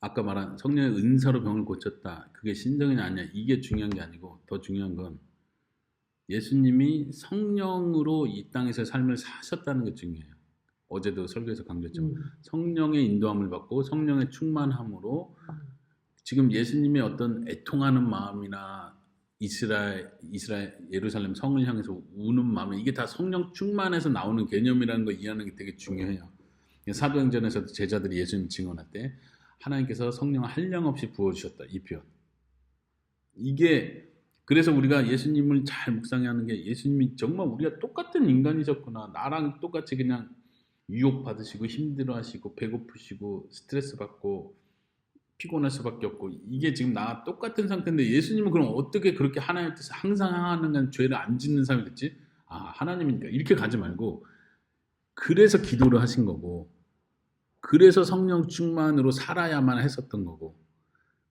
A: 아까 말한 성령의 은사로 병을 고쳤다. 그게 신성이냐 아니냐 이게 중요한 게 아니고 더 중요한 건 예수님이 성령으로 이 땅에서 삶을 사셨다는 게 중요해요. 어제도 설교에서 강조했지만 성령의 인도함을 받고 성령의 충만함으로 지금 예수님의 어떤 애통하는 마음이나 이스라엘 예루살렘 성을 향해서 우는 마음 이게 다 성령 충만해서 나오는 개념이라는 걸 이해하는 게 되게 중요해요. 사도행전에서도 제자들이 예수님 증언할 때 하나님께서 성령을 한량없이 부어주셨다 이 표현. 이게 그래서 우리가 예수님을 잘 묵상하는 게 예수님이 정말 우리가 똑같은 인간이셨구나. 나랑 똑같이 그냥 유혹받으시고 힘들어하시고 배고프시고 스트레스 받고 피곤할 수밖에 없고 이게 지금 나와 똑같은 상태인데 예수님은 그럼 어떻게 그렇게 하나님의 뜻을 항상 하는 건 죄를 안 짓는 사람이 됐지? 하나님이니까 이렇게 가지 말고 그래서 기도를 하신 거고 그래서 성령 충만으로 살아야만 했었던 거고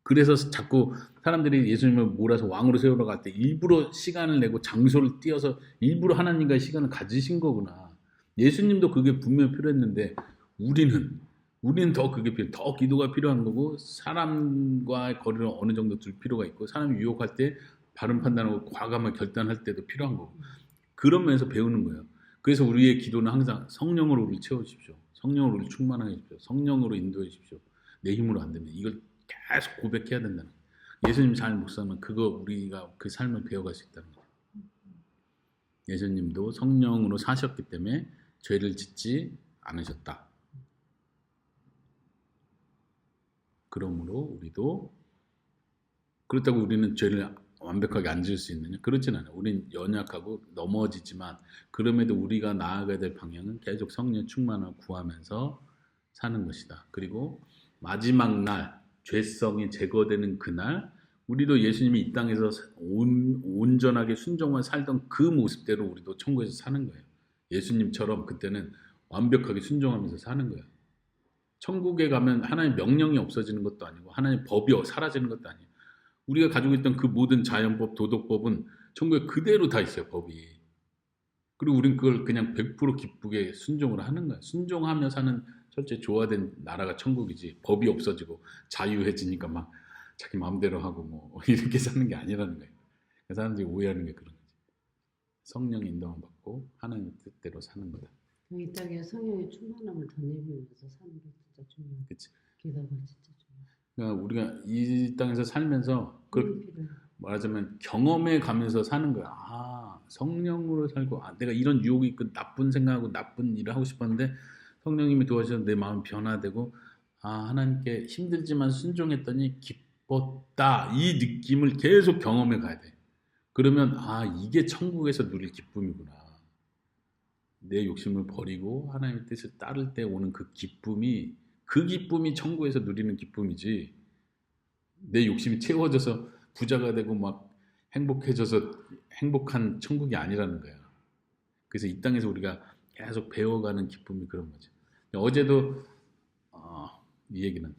A: 그래서 자꾸 사람들이 예수님을 몰아서 왕으로 세우러 갈 때 일부러 시간을 내고 장소를 띄어서 일부러 하나님과의 시간을 가지신 거구나. 예수님도 그게 분명히 필요했는데 우리는 더 그게 더 기도가 필요한 거고 사람과의 거리를 어느 정도 둘 필요가 있고 사람이 유혹할 때 바른 판단하고 과감한 결단할 때도 필요한 거고 그런 면에서 배우는 거예요. 그래서 우리의 기도는 항상 성령으로 우리를 채워주십시오. 성령으로 우리를 충만하게 해주십시오. 성령으로 인도해 주십시오. 내 힘으로 안 됩니다. 이걸 계속 고백해야 된다는 거예요. 예수님 잘 묵상하면 그거 우리가 그 삶을 배워갈 수 있다는 거예요. 예수님도 성령으로 사셨기 때문에 죄를 짓지 않으셨다. 그러므로 우리도 그렇다고 우리는 죄를 완벽하게 안 지을 수 있느냐? 그렇진 않아요. 우리는 연약하고 넘어지지만 그럼에도 우리가 나아가야 될 방향은 계속 성령 충만을 구하면서 사는 것이다. 그리고 마지막 날 죄성이 제거되는 그날 우리도 예수님이 이 땅에서 온전하게 순종만 살던 그 모습대로 우리도 천국에서 사는 거예요. 예수님처럼 그때는 완벽하게 순종하면서 사는 거예요. 천국에 가면 하나님의 명령이 없어지는 것도 아니고 하나님의 법이 사라지는 것도 아니에요. 우리가 가지고 있던 그 모든 자연법, 도덕법은 천국에 그대로 다 있어요, 법이. 그리고 우리는 그걸 그냥 100% 기쁘게 순종을 하는 거예요. 순종하며 사는 철저히 조화된 나라가 천국이지 법이 없어지고 자유해지니까 막 자기 마음대로 하고 뭐 이렇게 사는 게 아니라는 거예요. 사람들이 오해하는 게 그런 거지. 성령의 인도함 받고 하나님의 뜻대로 사는 거다.
B: 이 땅에 성령의 충만함을 더 내밀면서 사는 게 진짜 중요해요.
A: 그치.
B: 기도가 진짜 중요해요.
A: 그러니까 우리가 이 땅에서 살면서 그걸 말하자면 경험해 가면서 사는 거야. 성령으로 살고 내가 이런 유혹이 있고 나쁜 생각하고 나쁜 일을 하고 싶었는데 성령님이 도와주셔서 내 마음이 변화되고 하나님께 힘들지만 순종했더니 기뻤다. 이 느낌을 계속 경험해 가야 돼. 그러면 이게 천국에서 누릴 기쁨이구나. 내 욕심을 버리고 하나님의 뜻을 따를 때 오는 그 기쁨이 천국에서 누리는 기쁨이지 내 욕심이 채워져서 부자가 되고 막 행복해져서 행복한 천국이 아니라는 거야. 그래서 이 땅에서 우리가 계속 배워가는 기쁨이 그런 거죠. 어제도 이 얘기는